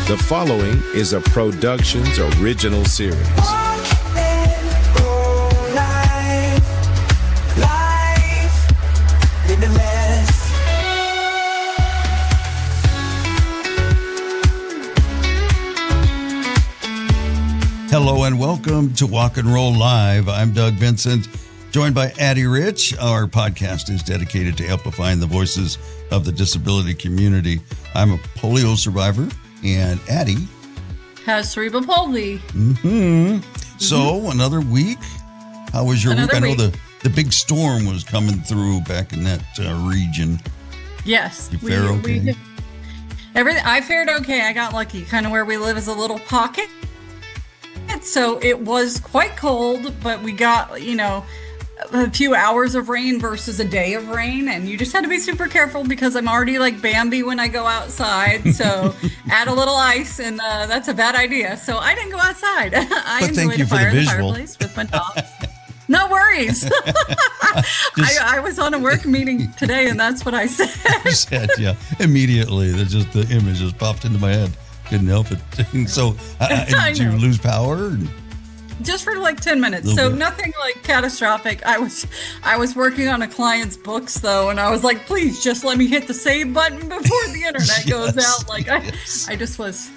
The following is a Productions original series. Hello and welcome to Walk and Roll Live. I'm Doug Vincent, joined by Addie Rich. Our podcast is dedicated to amplifying the voices of the disability community. I'm a polio survivor, and Addie has cerebral palsy. So another week. How was your week? I know week. the big storm was coming through back in that region. Yes. You fare okay? I fared okay. I got lucky. Kind of where we live is a little pocket. So it was quite cold, but we got, a few hours of rain versus a day of rain. And you just had to be super careful because I'm already like Bambi when I go outside. So add a little ice and that's a bad idea. So I didn't go outside. I enjoyed a fire in the fireplace with my dog. No worries. I was on a work meeting today and that's what I said. You said, yeah. Immediately, the image just popped into my head. Couldn't help it. So did you lose power? Just for like 10 minutes. So nothing like catastrophic. I was working on a client's books though, and I was like, please just let me hit the save button before the internet goes out. Like I just was,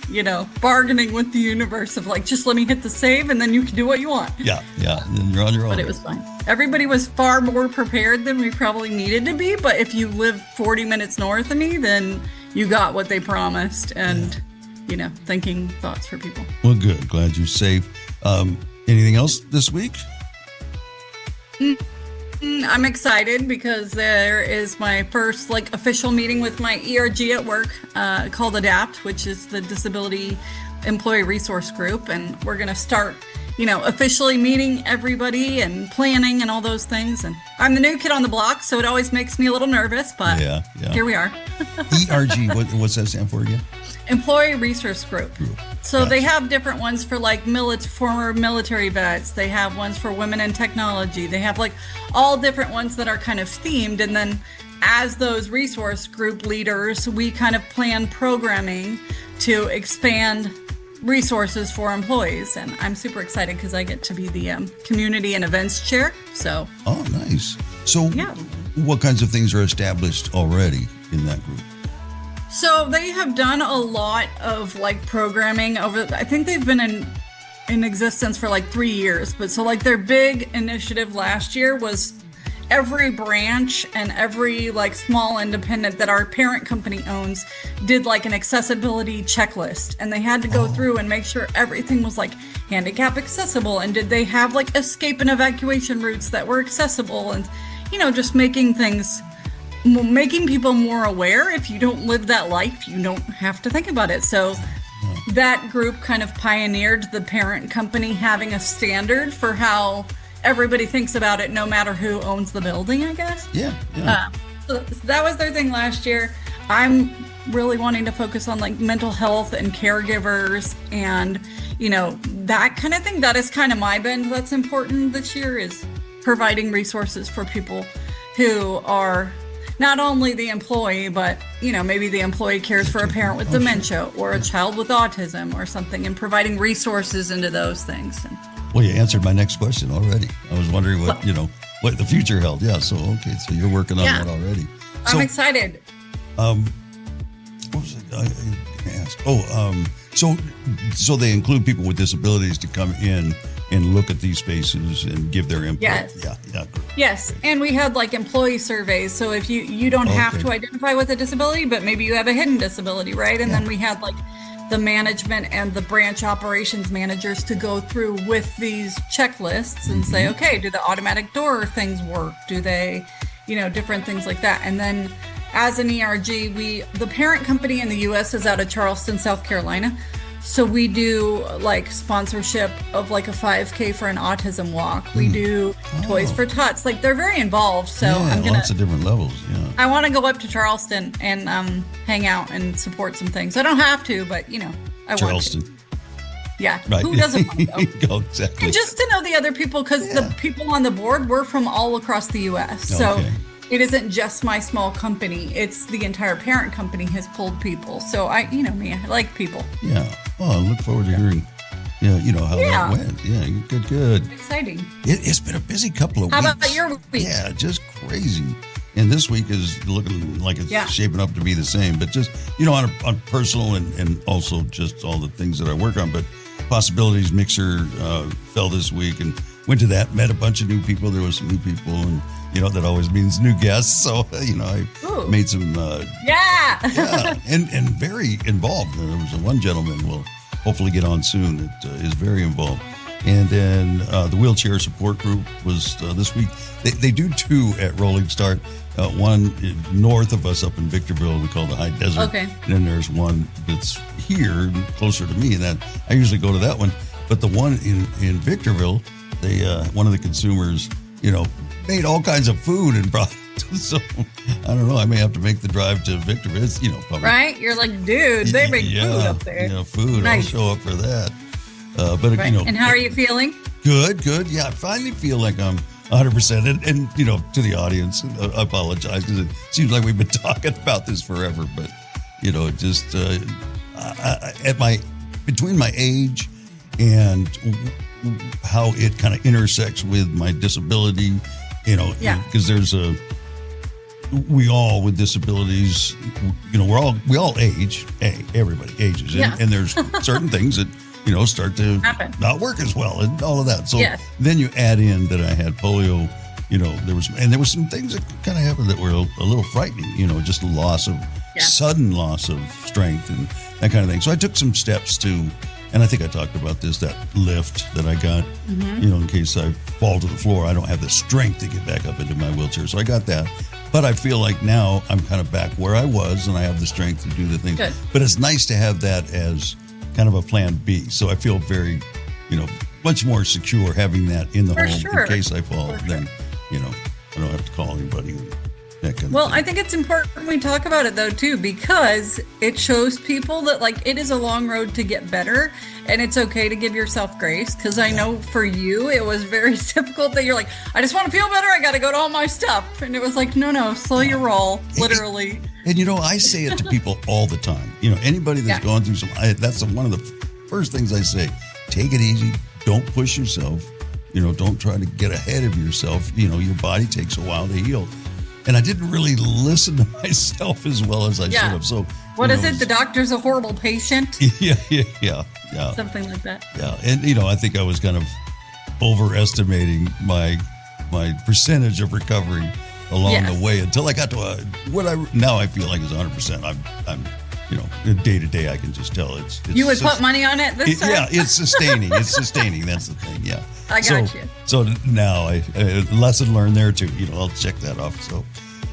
bargaining with the universe of like, just let me hit the save and then you can do what you want. Yeah. And then you're on your own. But it was fine. Everybody was far more prepared than we probably needed to be. But if you live 40 minutes north of me, then you got what they promised. And thinking thoughts for people. Well, good. Glad you're safe. Anything else this week? I'm excited because there is my first official meeting with my ERG at work called ADAPT, which is the Disability Employee Resource Group. And we're going to start, officially meeting everybody and planning and all those things. And I'm the new kid on the block, so it always makes me a little nervous, but here we are. ERG, what's that stand for again? Employee Resource Group. So they have different ones for former military vets. They have ones for women in technology. They have all different ones that are kind of themed. And then as those resource group leaders, we kind of plan programming to expand resources for employees. And I'm super excited because I get to be the community and events chair. So. Oh, nice. So what kinds of things are established already in that group? So they have done a lot of programming I think they've been in existence for 3 years. But so their big initiative last year was every branch and every small independent that our parent company owns did an accessibility checklist. And they had to go through and make sure everything was handicap accessible. And did they have escape and evacuation routes that were accessible? And, just making people more aware. If you don't live that life, you don't have to think about it. So that group kind of pioneered the parent company having a standard for how everybody thinks about it, no matter who owns the building, I guess. Yeah. So that was their thing last year. I'm really wanting to focus on mental health and caregivers and, that kind of thing. That is kind of my bend that's important this year, is providing resources for people who are not only the employee, but, maybe the employee cares for a parent with dementia or a child with autism or something, and providing resources into those things. Well, you answered my next question already. I was wondering what the future held. Yeah. So, okay. So you're working on that already. So, I'm excited. What was it I going to ask? So they include people with disabilities to come in and look at these spaces and give their input. Yes. Yeah. Yes. And we had employee surveys. So if you don't have to identify with a disability, but maybe you have a hidden disability, right? And then we had the management and the branch operations managers to go through with these checklists and say, okay, do the automatic door things work? Do they, different things like that. And then as an ERG, the parent company in the US is out of Charleston, South Carolina. So we do sponsorship of a 5K for an autism walk. We do Toys for Tots. They're very involved. So I'm gonna lots of different levels. Yeah. I want to go up to Charleston and hang out and support some things. I don't have to, but I Charleston. want to. Yeah. Right. Who doesn't want to go? Exactly. And just to know the other people, because the people on the board were from all across the U.S. So it isn't just my small company. It's the entire parent company has pulled people. So you know me, I like people. Yeah. Oh, I look forward to hearing, how that went. Yeah, good. Exciting. It's been a busy couple of How weeks. about your week? Yeah, just crazy. And this week is looking like it's shaping up to be the same, but just, on personal and also just all the things that I work on. But Possibilities Mixer fell this week and went to that, met a bunch of new people. There was some new people, and that always means new guests. So, I made some, and very involved. There was one gentleman we'll hopefully get on soon that is very involved. And then the wheelchair support group was this week. They do two at Rolling Start. One north of us up in Victorville, we call the High Desert. Okay. And then there's one that's here, closer to me, and that I usually go to that one. But the one in Victorville, they one of the consumers, made all kinds of food and brought it. So I don't know. I may have to make the drive to Victorville. It's, probably, right? You're like, dude, they make food up there. Food. Nice. I'll show up for that. But right. And how are you feeling? Good. Yeah, I finally feel like I'm 100%. And to the audience, I apologize because it seems like we've been talking about this forever. But just between my age and how it kind of intersects with my disability, because we all with disabilities, we all age. Everybody ages, and there's certain things that start to not work as well and all of that. So then you add in that I had polio, there was some things that kind of happened that were a little frightening, just sudden loss of strength and that kind of thing. So I took some steps to, and I think I talked about this, that lift that I got, in case I fall to the floor, I don't have the strength to get back up into my wheelchair. So I got that. But I feel like now I'm kind of back where I was and I have the strength to do the things. Good. But it's nice to have that as kind of a plan B. So I feel very, much more secure having that in the home in case I fall. Then, I don't have to call anybody. That kind of thing. I think it's important we talk about it though too, because it shows people that it is a long road to get better, and it's okay to give yourself grace. Because I know for you, it was very difficult that you're like, I just want to feel better. I got to go to all my stuff, and it was like, no, slow your roll, literally. And I say it to people all the time. Anybody that's going through that's one of the first things I say. Take it easy. Don't push yourself. Don't try to get ahead of yourself. Your body takes a while to heal. And I didn't really listen to myself as well as I should have. So what is it? The doctor's a horrible patient? Yeah. Something like that. Yeah. And, I think I was kind of overestimating my percentage of recovery along the way until I got to now I feel like is 100%. I'm day to day, I can just tell it's you would put money on it this time? Yeah, it's sustaining. That's the thing. Yeah. I got you. So now lesson learned there too. I'll check that off. So,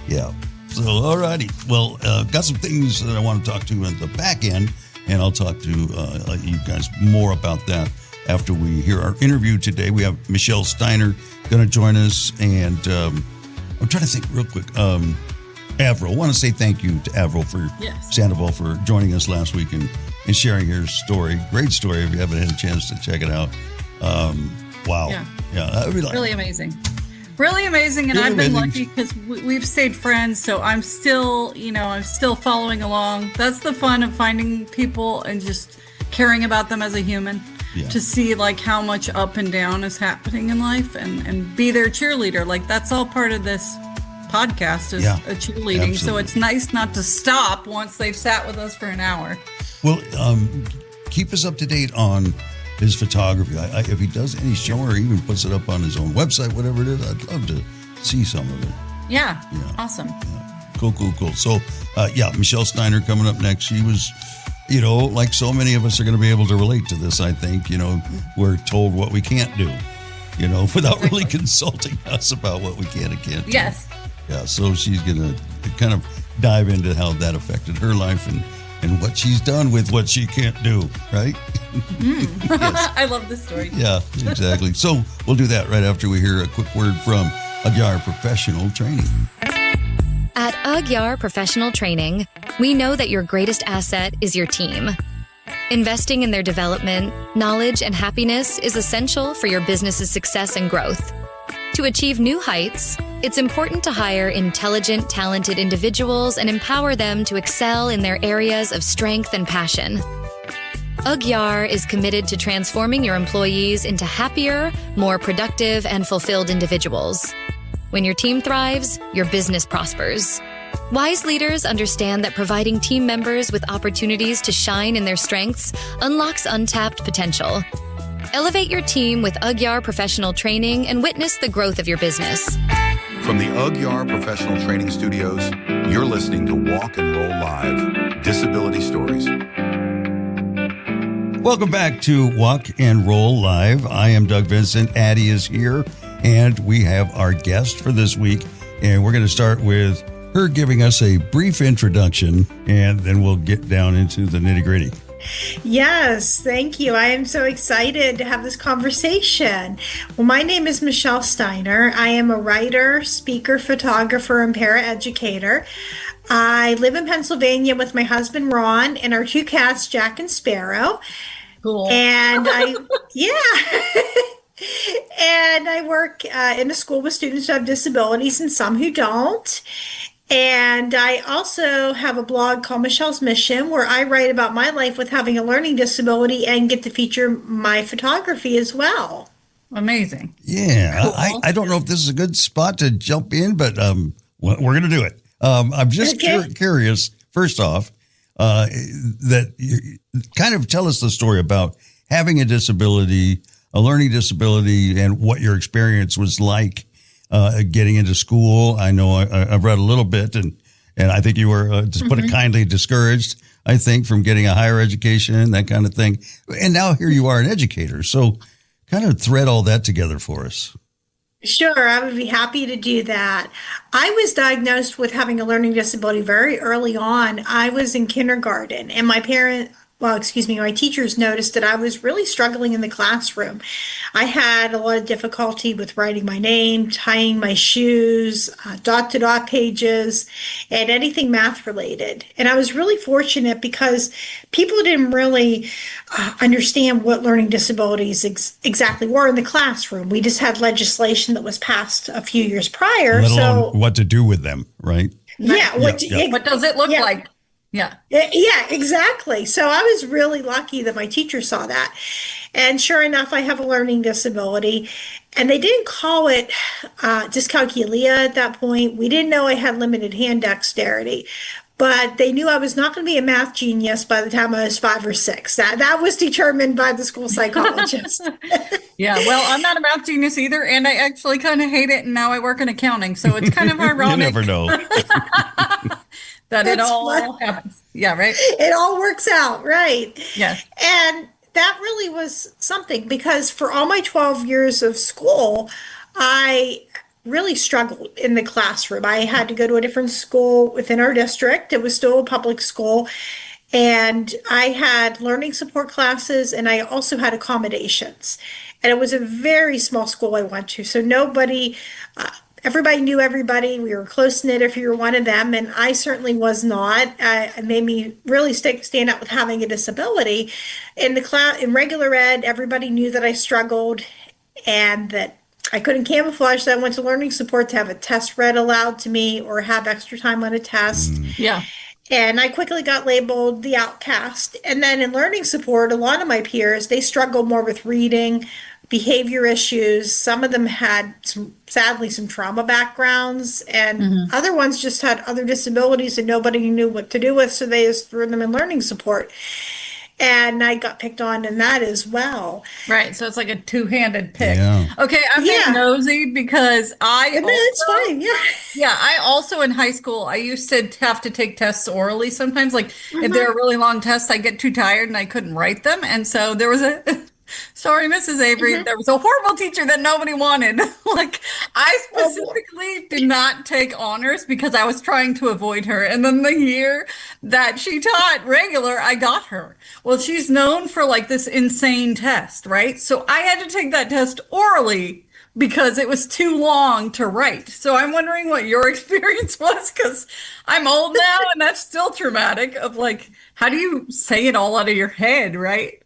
yeah. So, alrighty. Well, got some things that I want to talk to at the back end, and I'll talk to you guys more about that after we hear our interview today. We have Michelle Steiner going to join us, and I'm trying to think real quick. Avril, I want to say thank you to Avril Sandoval for joining us last week and sharing her story. Great story if you haven't had a chance to check it out. Wow. Yeah. Really amazing. Really amazing. And I've been lucky because we've stayed friends. So I'm still, I'm still following along. That's the fun of finding people and just caring about them as a human. To see how much up and down is happening in life and be their cheerleader. That's all part of this podcast is a cheerleading. Absolutely. So it's nice not to stop once they've sat with us for an hour. Well, keep us up to date on his photography. If he does any show or even puts it up on his own website, whatever it is, I'd love to see some of it. Yeah. Awesome. Yeah. Cool. So, Michelle Steiner coming up next. She was, like so many of us are going to be able to relate to this, I think. We're told what we can't do, without really consulting us about what we can and can't do. Yes. Yeah, so she's going to kind of dive into how that affected her life and what she's done with what she can't do, right? Yes. I love this story. Yeah, exactly. So we'll do that right after we hear a quick word from Agyar Professional Training. At Agyar Professional Training, we know that your greatest asset is your team. Investing in their development, knowledge, and happiness is essential for your business's success and growth. To achieve new heights, it's important to hire intelligent, talented individuals and empower them to excel in their areas of strength and passion. UGYAR is committed to transforming your employees into happier, more productive, and fulfilled individuals. When your team thrives, your business prospers. Wise leaders understand that providing team members with opportunities to shine in their strengths unlocks untapped potential. Elevate your team with UGYAR professional training and witness the growth of your business. From the UGYAR Professional Training Studios, you're listening to Walk and Roll Live, Disability Stories. Welcome back to Walk and Roll Live. I am Doug Vincent. Addie is here, and we have our guest for this week. And we're going to start with her giving us a brief introduction, and then we'll get down into the nitty-gritty. Yes, thank you. I am so excited to have this conversation. Well, my name is Michelle Steiner. I am a writer, speaker, photographer, and paraeducator. I live in Pennsylvania with my husband, Ron, and our two cats, Jack and Sparrow. Cool. And and I work in a school with students who have disabilities and some who don't. And I also have a blog called Michelle's Mission, where I write about my life with having a learning disability and get to feature my photography as well. Amazing. Yeah, Cool. I don't know if this is a good spot to jump in, but we're going to do it. I'm just curious, first off, that you kind of tell us the story about having a disability, a learning disability, and what your experience was like getting into school. I know I've read a little bit, and I think you were, to put it kindly, discouraged, I think, from getting a higher education, that kind of thing. And now here you are, an educator. So kind of thread all that together for us. Sure, I would be happy to do that. I was diagnosed with having a learning disability very early on. I was in kindergarten, and my teachers noticed that I was really struggling in the classroom. I had a lot of difficulty with writing my name, tying my shoes, dot-to-dot pages, and anything math related. And I was really fortunate because people didn't really understand what learning disabilities exactly were in the classroom. We just had legislation that was passed a few years prior. Let alone what to do with them, right? Yeah. What does it look like? Yeah, exactly. So I was really lucky that my teacher saw that. And sure enough, I have a learning disability. And they didn't call it dyscalculia at that point. We didn't know I had limited hand dexterity. But they knew I was not going to be a math genius by the time I was 5 or 6. That was determined by the school psychologist. Yeah, well, I'm not a math genius either, and I actually kind of hate it, and now I work in accounting, so it's kind of ironic. You never know. That it all happens. Yeah, right? It all works out, right? Yes. And that really was something, because for all my 12 years of school, I really struggled in the classroom. I had to go to a different school within our district. It was still a public school. And I had learning support classes, and I also had accommodations. And it was a very small school I went to. So everybody knew everybody. We were close-knit if you were one of them. And I certainly was not. It made me really stand out with having a disability. In regular ed, everybody knew that I struggled and that I couldn't camouflage that I went to learning support to have a test read aloud to me or have extra time on a test. Yeah. And I quickly got labeled the outcast. And then in learning support, a lot of my peers, they struggled more with reading, behavior issues. Some of them had, sadly, some trauma backgrounds, and other ones just had other disabilities and nobody knew what to do with, so they just threw them in learning support. And I got picked on in that as well. Right. So it's like a two-handed pick. Yeah. Okay. I'm being nosy because it's fine. Yeah. Yeah. I also in high school, I used to have to take tests orally sometimes. Like if they were really long tests, I get too tired and I couldn't write them. And so there was sorry, Mrs. Avery, there was a horrible teacher that nobody wanted. Like I specifically did not take honors because I was trying to avoid her. And then the year that she taught regular, I got her. Well, she's known for like this insane test, right? So I had to take that test orally because it was too long to write. So I'm wondering what your experience was, because I'm old now and that's still traumatic of like, how do you say it all out of your head, right?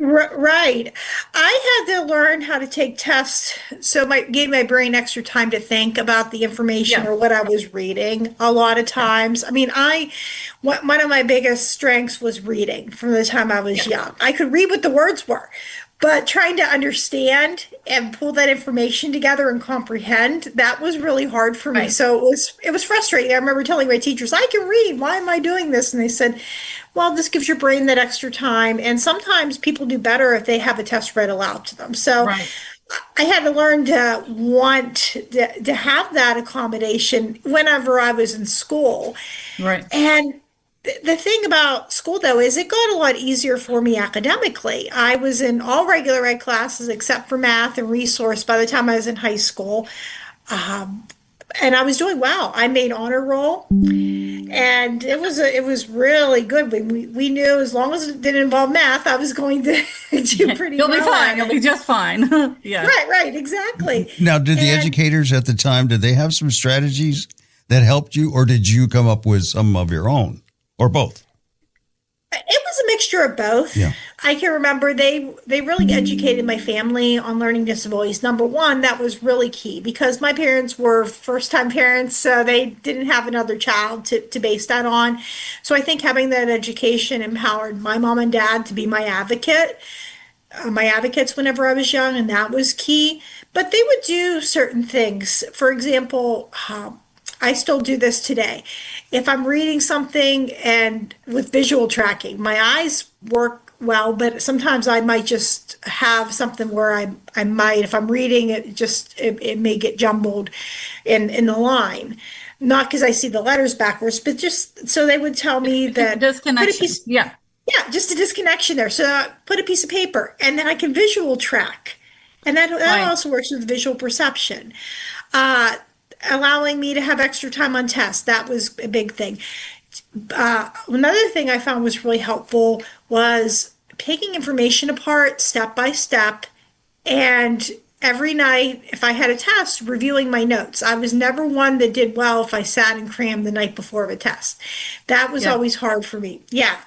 Right. I had to learn how to take tests, so my gave my brain extra time to think about the information Yeah. or what I was reading. A lot of Yeah. times, I mean, one of my biggest strengths was reading from the time I was Yeah. young. I could read what the words were, but trying to understand and pull that information together and comprehend, that was really hard for me. Right. So it was frustrating. I remember telling my teachers, I can read. Why am I doing this? And they said, well, this gives your brain that extra time. And sometimes people do better if they have a test read aloud to them. So Right. I had to learn to want to have that accommodation whenever I was in school. Right. And the thing about school, though, is it got a lot easier for me academically. I was in all regular ed classes except for math and resource by the time I was in high school. Um, and I was doing well. I made honor roll, and it was really good. We knew as long as it didn't involve math, I was going to do pretty You'll be well fine. at You'll it. be just fine. Yeah. Right, exactly. Now, did the And educators at the time, did they have some strategies that helped you, or did you come up with some of your own, or both? it was a mixture of both. Yeah. I can remember they really educated my family on learning disabilities. Number one, that was really key because my parents were first time parents, so they didn't have another child to base that on. So I think having that education empowered my mom and dad to be my advocates whenever I was young, and that was key. But they would do certain things. For example, I still do this today. If I'm reading something and with visual tracking, my eyes work well, but sometimes I might just have something where I might, if I'm reading it, it may get jumbled in the line. Not because I see the letters backwards, but just so they would tell me that Disconnection. Yeah. yeah, just a disconnection there. So put a piece of paper, and then I can visual track, and that Right. also works with visual perception. Uh, Allowing me to have extra time on tests, that was a big thing. Another thing I found was really helpful was picking information apart step by step, and every night, if I had a test, reviewing my notes. I was never one that did well if I sat and crammed the night before of a test. That was Yeah. always hard for me. Yeah.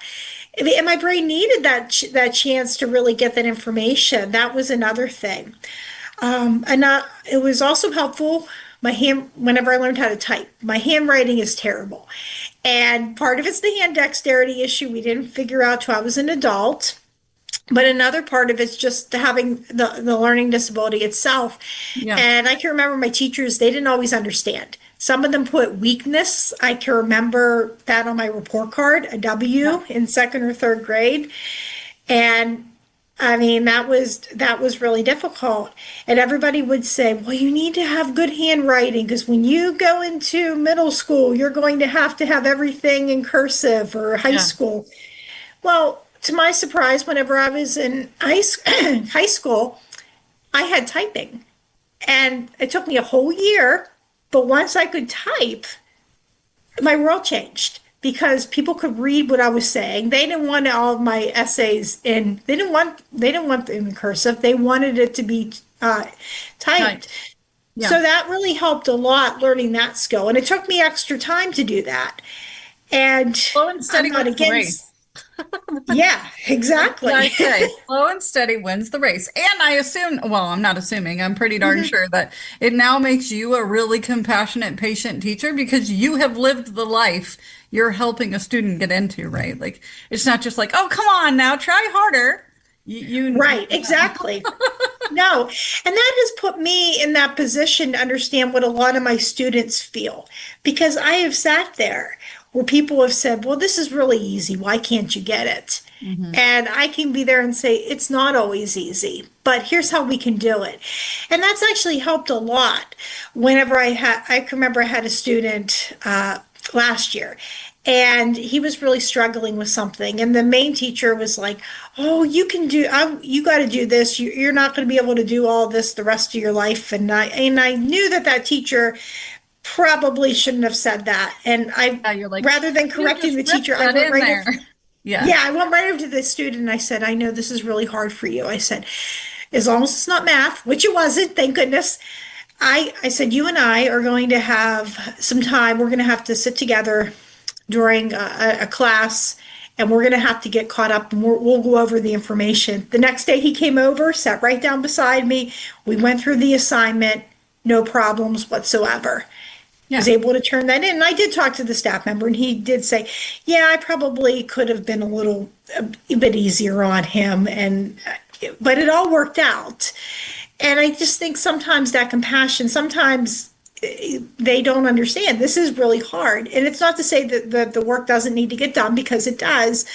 And my brain needed that chance to really get that information. That was another thing. It was also helpful. Whenever I learned how to type, my handwriting is terrible, and part of it's the hand dexterity issue we didn't figure out till I was an adult. But another part of it's just having the learning disability itself. Yeah. And I can remember my teachers, they didn't always understand. Some of them put weakness. I can remember that on my report card, a W in second or third grade. And I mean, that was really difficult. And everybody would say, well, you need to have good handwriting because when you go into middle school, you're going to have everything in cursive, or high Yeah. school. Well, to my surprise, whenever I was in high school, I had typing. And it took me a whole year, but once I could type, my world changed because people could read what I was saying. They didn't want all of my essays in. They didn't want them in cursive. They wanted it to be typed. Right. Yeah. So that really helped a lot learning that skill, and it took me extra time to do that. And Slow and steady I'm not wins the against. race. Yeah, exactly. I say slow and steady wins the race. And I assume, well, I'm not assuming, I'm pretty darn sure that it now makes you a really compassionate, patient teacher because you have lived the life you're helping a student get into, right? Like, it's not just like, oh, come on now, try harder. Right, exactly. No, and that has put me in that position to understand what a lot of my students feel because I have sat there where people have said, well, this is really easy. Why can't you get it? And I can be there and say, it's not always easy, but here's how we can do it. And that's actually helped a lot. Whenever I can remember I had a student last year, and he was really struggling with something, and the main teacher was like, oh, you got to do this, you're not going to be able to do all this the rest of your life. And I knew that teacher probably shouldn't have said that, and You're like, rather than you correcting the just ripped teacher, I that went in right there. over. Yeah. Yeah, I went right over to the student and I said, I know this is really hard for you. I said, as long as it's not math, which it wasn't, thank goodness. I said, you and I are going to have some time. We're going to have to sit together during a class and we're going to have to get caught up, and we'll go over the information. The next day he came over, sat right down beside me. We went through the assignment, no problems whatsoever. Yeah. Was able to turn that in. And I did talk to the staff member, and he did say, yeah, I probably could have been a bit easier on him, but it all worked out. And I just think sometimes that compassion, sometimes they don't understand. This is really hard. And it's not to say that the work doesn't need to get done, because it does.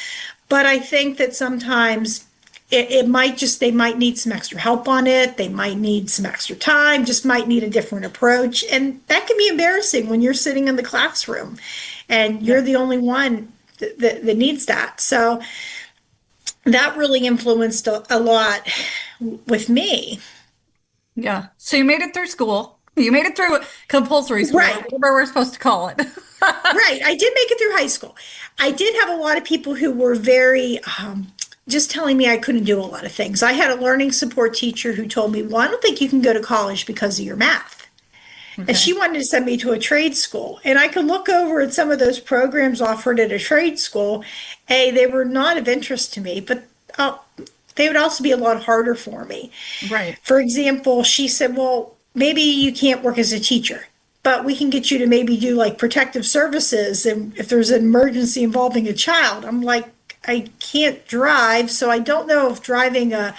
But I think that sometimes they might need some extra help on it. They might need some extra time, just might need a different approach. And that can be embarrassing when you're sitting in the classroom and you're the only one that needs that. So that really influenced a lot with me. Yeah. So you made it through school. You made it through compulsory school, Right. whatever we're supposed to call it. Right. I did make it through high school. I did have a lot of people who were very just telling me I couldn't do a lot of things. I had a learning support teacher who told me, well, I don't think you can go to college because of your math. Okay. And she wanted to send me to a trade school. And I could look over at some of those programs offered at a trade school. They were not of interest to me, but they would also be a lot harder for me. Right. For example, she said, well, maybe you can't work as a teacher, but we can get you to maybe do like protective services. And if there's an emergency involving a child, I'm like, I can't drive, so I don't know if driving a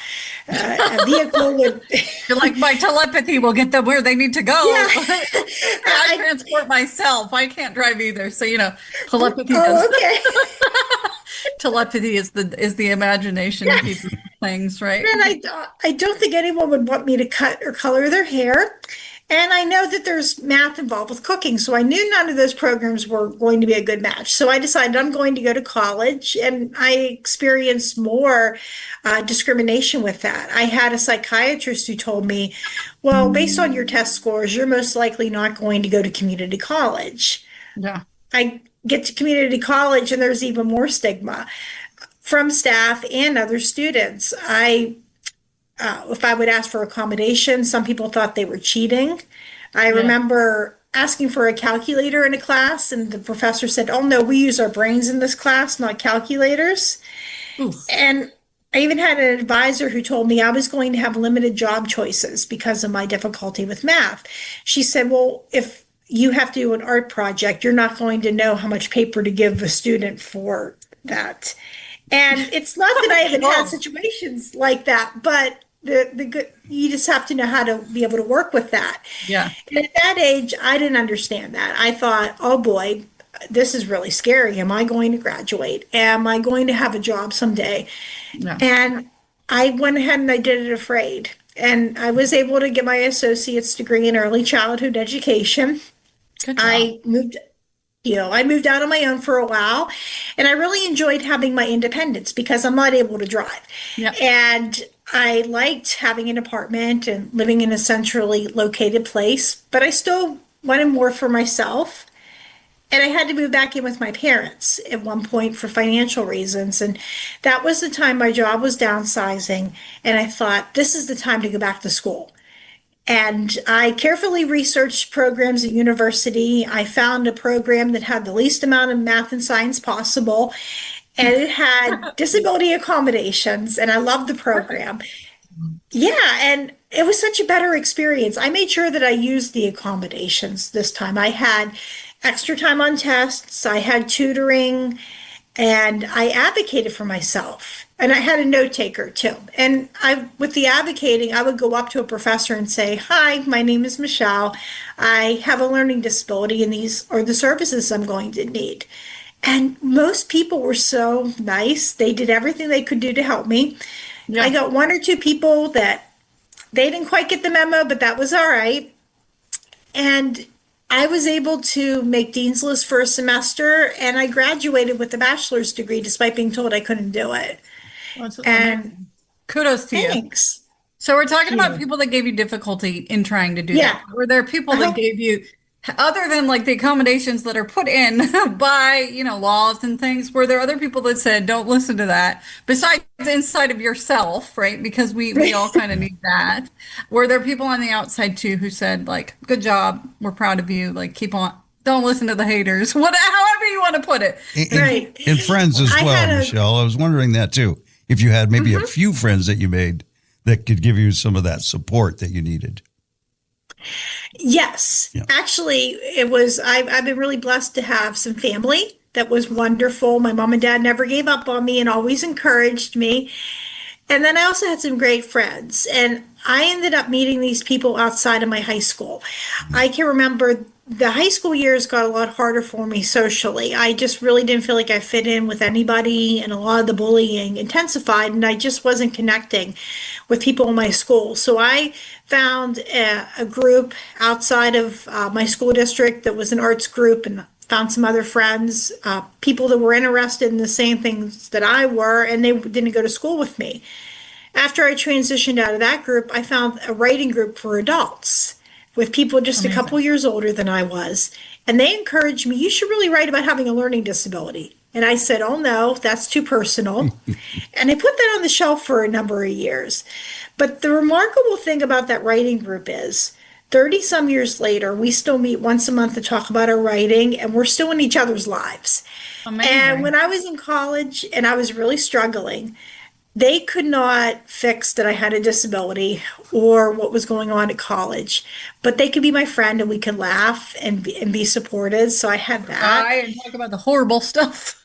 vehicle would. You're like, my telepathy will get them where they need to go. Yeah. I transport myself. I can't drive either. So, telepathy does. Okay. Telepathy is the imagination of people's things, right? And I don't think anyone would want me to cut or color their hair. And I know that there's math involved with cooking, so I knew none of those programs were going to be a good match. So I decided I'm going to go to college, and I experienced more discrimination with that. I had a psychiatrist who told me, well, based on your test scores, you're most likely not going to go to community college. Yeah. I get to community college, and there's even more stigma from staff and other students. If I would ask for accommodation, some people thought they were cheating. I remember asking for a calculator in a class, and the professor said, oh, no, we use our brains in this class, not calculators. Oof. And I even had an advisor who told me I was going to have limited job choices because of my difficulty with math. She said, well, if you have to do an art project, you're not going to know how much paper to give a student for that. And it's not that I haven't had situations like that, but the good, you just have to know how to be able to work with that. Yeah. And at that age, I didn't understand that. I thought, oh boy, this is really scary. Am I going to graduate? Am I going to have a job someday? Yeah. And I went ahead and I did it afraid. And I was able to get my associate's degree in early childhood education. Good job. I moved out on my own for a while, and I really enjoyed having my independence because I'm not able to drive. Yep. And I liked having an apartment and living in a centrally located place, but I still wanted more for myself. And I had to move back in with my parents at one point for financial reasons. And that was the time my job was downsizing. And I thought, this is the time to go back to school. And I carefully researched programs at university. I found a program that had the least amount of math and science possible, and it had disability accommodations, and I loved the program. Yeah, and it was such a better experience. I made sure that I used the accommodations this time. I had extra time on tests, I had tutoring, and I advocated for myself. And I had a note taker too. And with the advocating, I would go up to a professor and say, hi, my name is Michelle. I have a learning disability, and these are the services I'm going to need. And most people were so nice. They did everything they could do to help me. Yeah. I got one or two people that they didn't quite get the memo, but that was all right. And I was able to make Dean's List for a semester, and I graduated with a bachelor's degree despite being told I couldn't do it. And kudos to you. thanks. So we're talking about people that gave you difficulty in trying to do Yeah. that. Were there people that gave you, other than like the accommodations that are put in by, laws and things, were there other people that said, don't listen to that, besides inside of yourself, right? Because we all kind of need that. Were there people on the outside too who said like, good job, we're proud of you, like keep on, Don't listen to the haters. However you want to put it. Right. And friends as I well, had a- Michelle. I was wondering that too. If you had maybe a few friends that you made that could give you some of that support that you needed. Yes, Yeah. actually, I've been really blessed to have some family that was wonderful. My mom and dad never gave up on me and always encouraged me. And then I also had some great friends. And I ended up meeting these people outside of my high school. I can remember the high school years got a lot harder for me socially. I just really didn't feel like I fit in with anybody, and a lot of the bullying intensified, and I just wasn't connecting with people in my school. So I found a group outside of my school district that was an arts group, and found some other friends, people that were interested in the same things that I were, and they didn't go to school with me. After I transitioned out of that group, I found a writing group for adults with people just a couple years older than I was. And they encouraged me, you should really write about having a learning disability. And I said, oh no, that's too personal. And I put that on the shelf for a number of years. But the remarkable thing about that writing group is 30 some years later, we still meet once a month to talk about our writing, and we're still in each other's lives. Amazing. And when I was in college and I was really struggling, they could not fix that I had a disability or what was going on at college, but they could be my friend and we could laugh and be supported. So I had that. And talk about the horrible stuff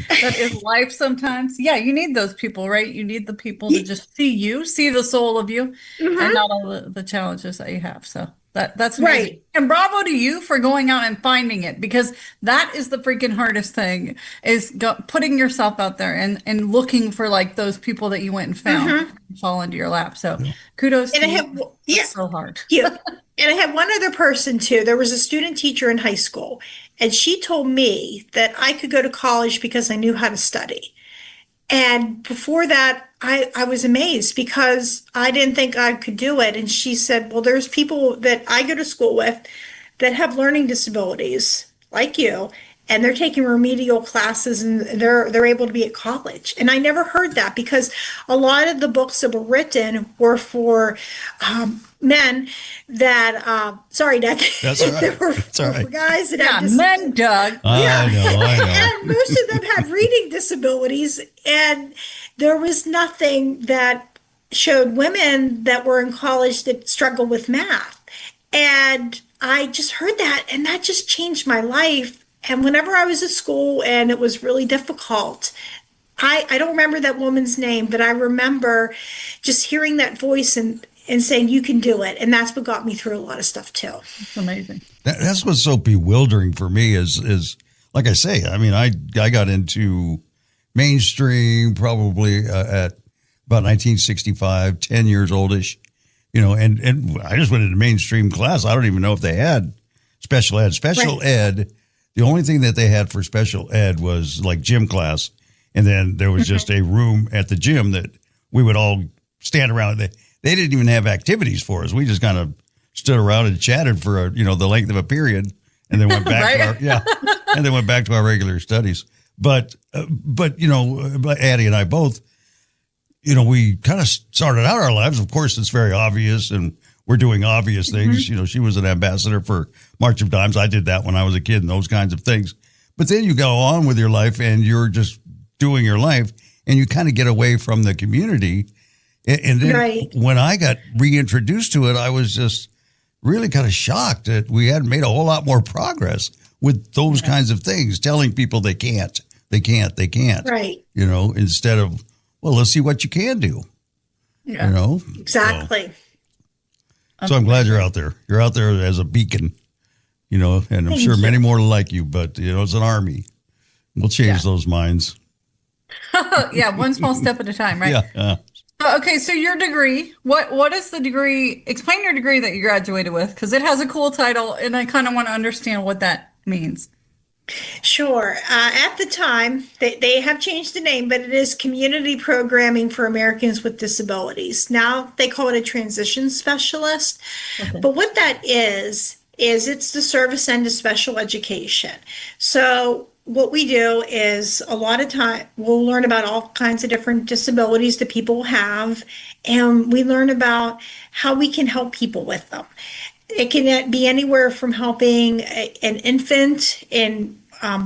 that is life sometimes. Yeah, you need those people, right? You need the people to just see you, see the soul of you, and not all the challenges that you have. So that's amazing. Right. And bravo to you for going out and finding it, because that is the freaking hardest thing, is putting yourself out there and looking for like those people that you went and found fall into your lap. So kudos And to I you. have, That's so hard. Yeah. And I had one other person too. There was a student teacher in high school, and she told me that I could go to college because I knew how to study. And before that, I was amazed because I didn't think I could do it. And she said, well, there's people that I go to school with that have learning disabilities like you, and they're taking remedial classes and they're able to be at college. And I never heard that because a lot of the books that were written were for men that, sorry, Nick. That's all right. that were, That's all were right. for guys that Yeah, had men, Doug. I know. and most of them had reading disabilities, and there was nothing that showed women that were in college that struggle with math. And I just heard that, and that just changed my life. And whenever I was at school and it was really difficult, I don't remember that woman's name, but I remember just hearing that voice and saying, you can do it. And that's what got me through a lot of stuff too. It's amazing. That's what's so bewildering for me is like I say, I mean, I got into mainstream probably at about 1965, 10 years oldish, and I just went into mainstream class. I don't even know if they had special ed. Special ed, the only thing that they had for special ed was like gym class. And then there was just a room at the gym that we would all stand around. They didn't even have activities for us. We just kind of stood around and chatted for the length of a period, and then went back and then went back to our regular studies. But Addie and I both, we kind of started out our lives. Of course, it's very obvious, and we're doing obvious things. She was an ambassador for March of Dimes. I did that when I was a kid, and those kinds of things. But then you go on with your life, and you're just doing your life, and you kind of get away from the community. And then when I got reintroduced to it, I was just really kind of shocked that we hadn't made a whole lot more progress with those kinds of things, telling people they can't. Right. Instead of, well, let's see what you can do. Yeah. Exactly. So I'm glad you're out there. You're out there as a beacon, and I'm Thank sure you. many more like you, but, it's an army. We'll change those minds. Yeah, one small step at a time, right? Yeah. Okay, so your degree, what is the degree? Explain your degree that you graduated with, because it has a cool title, and I kind of want to understand what that means. Sure. At the time, they have changed the name, but it is Community Programming for Americans with Disabilities. Now they call it a transition specialist. Okay. But what that is it's the service end of special education. So what we do is a lot of time we'll learn about all kinds of different disabilities that people have, and we learn about how we can help people with them. It can be anywhere from helping an infant in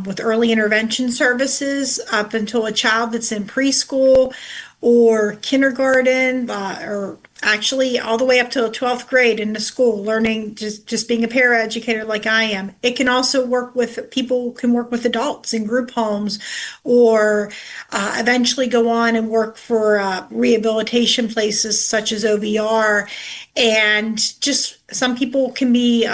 with early intervention services up until a child that's in preschool or kindergarten, or actually all the way up to 12th grade into school, learning just being a paraeducator like I am. It can also work with people, can work with adults in group homes, or eventually go on and work for rehabilitation places such as OVR. And just some people can be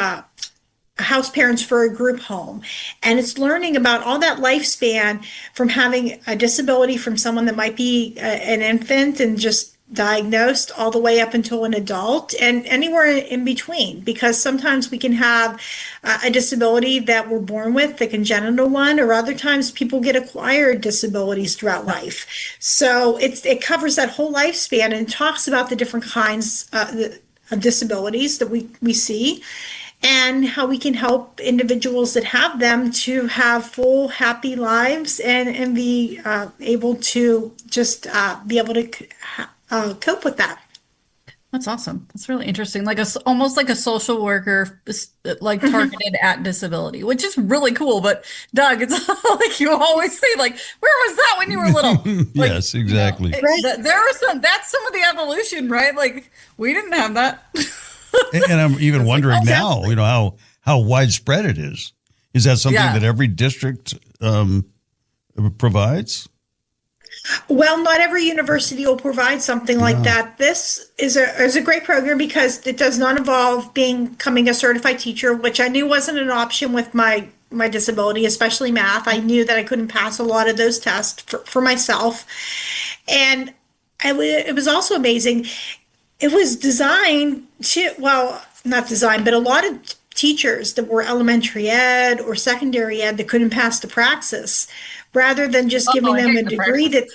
house parents for a group home. And it's learning about all that lifespan from having a disability from someone that might be an infant and just diagnosed all the way up until an adult and anywhere in between, because sometimes we can have a disability that we're born with, the congenital one, or other times people get acquired disabilities throughout life. So it covers that whole lifespan and talks about the different kinds of disabilities that we see, and how we can help individuals that have them to have full, happy lives and be able to just be able to cope with that. That's awesome. That's really interesting. Like almost like a social worker, like targeted at disability, which is really cool. But Doug, it's like you always say, like, where was that when you were little? Like, Yes, exactly. There are that's some of the evolution, right? Like we didn't have that. And I'm even wondering now, how widespread it is. Is that something that every district provides? Well, not every university will provide something like that. This is a great program because it does not involve becoming a certified teacher, which I knew wasn't an option with my disability, especially math. I knew that I couldn't pass a lot of those tests for myself. And it was also amazing. It was designed to, well, not designed, but a lot of teachers that were elementary ed or secondary ed that couldn't pass the praxis, rather than just giving them a degree that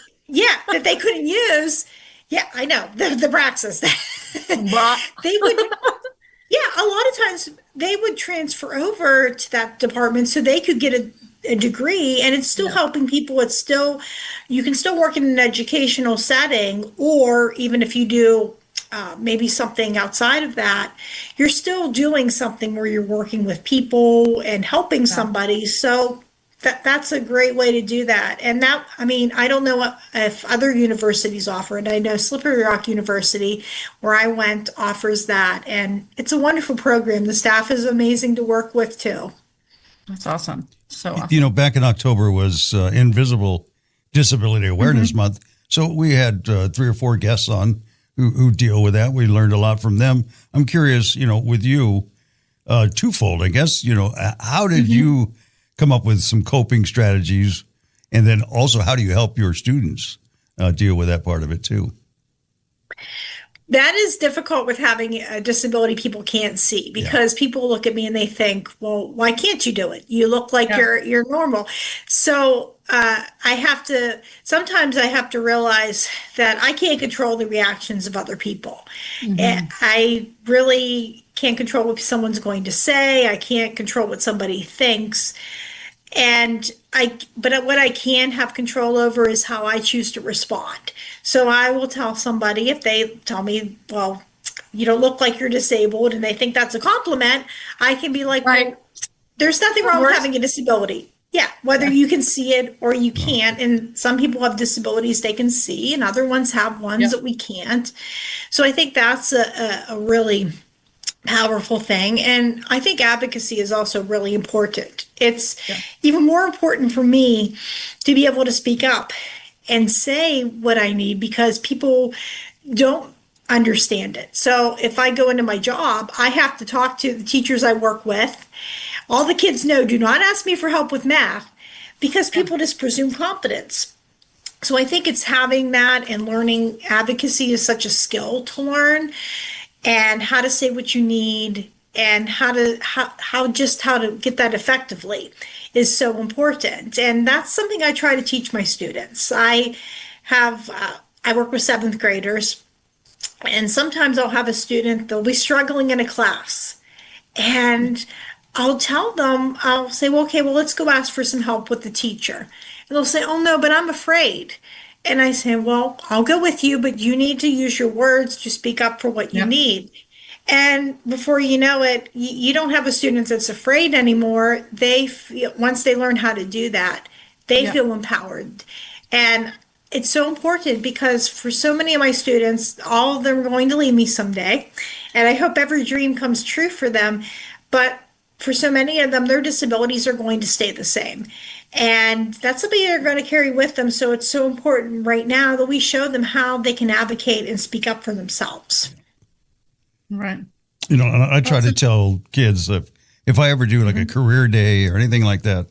they couldn't use. Yeah, I know, the praxis. They would, a lot of times they would transfer over to that department so they could get a degree, and it's still helping people. It's still, you can still work in an educational setting, or even if you do maybe something outside of that, you're still doing something where you're working with people and helping somebody. So that's a great way to do that. And that, I mean, I don't know if other universities offer it. I know Slippery Rock University, where I went, offers that. And it's a wonderful program. The staff is amazing to work with too. That's awesome. So awesome. Back in October was Invisible Disability Awareness Month. So we had 3 or 4 guests on who deal with that. We learned a lot from them. I'm curious, with you, twofold, I guess, how did you come up with some coping strategies? And then also, how do you help your students deal with that part of it too? That is difficult with having a disability people can't see, because people look at me and they think, well, why can't you do it? You look like you're normal. So sometimes I have to realize that I can't control the reactions of other people. And I really can't control what someone's going to say. I can't control what somebody thinks. But what I can have control over is how I choose to respond. So I will tell somebody, if they tell me, well, you don't look like you're disabled, and they think that's a compliment, I can be like, well, there's nothing wrong with having a disability. Yeah, whether you can see it or you can't. And some people have disabilities they can see, and other ones have ones that we can't. So I think that's a really powerful thing. And I think advocacy is also really important. It's even more important for me to be able to speak up and say what I need, because people don't understand it. So if I go into my job, I have to talk to the teachers I work with. All the kids know, do not ask me for help with math, because people just presume competence. So I think it's having that, and learning advocacy is such a skill to learn, and how to say what you need, and how to get that effectively is so important. And that's something I try to teach my students. I work with 7th graders, and sometimes I'll have a student, they'll be struggling in a class, and I'll tell them, I'll say, well, okay, well, let's go ask for some help with the teacher. And they'll say, oh no, but I'm afraid. And I say, well, I'll go with you, but you need to use your words to speak up for what you need. And before you know it, you don't have a student that's afraid anymore. They feel, once they learn how to do that, they Yeah. feel empowered. And it's so important because for so many of my students, all of them are going to leave me someday. And I hope every dream comes true for them. But for so many of them, their disabilities are going to stay the same. And that's something they're going to carry with them. So it's so important right now that we show them how they can advocate and speak up for themselves. Right. You know, and I try to tell kids that if I ever do like a career day or anything like that,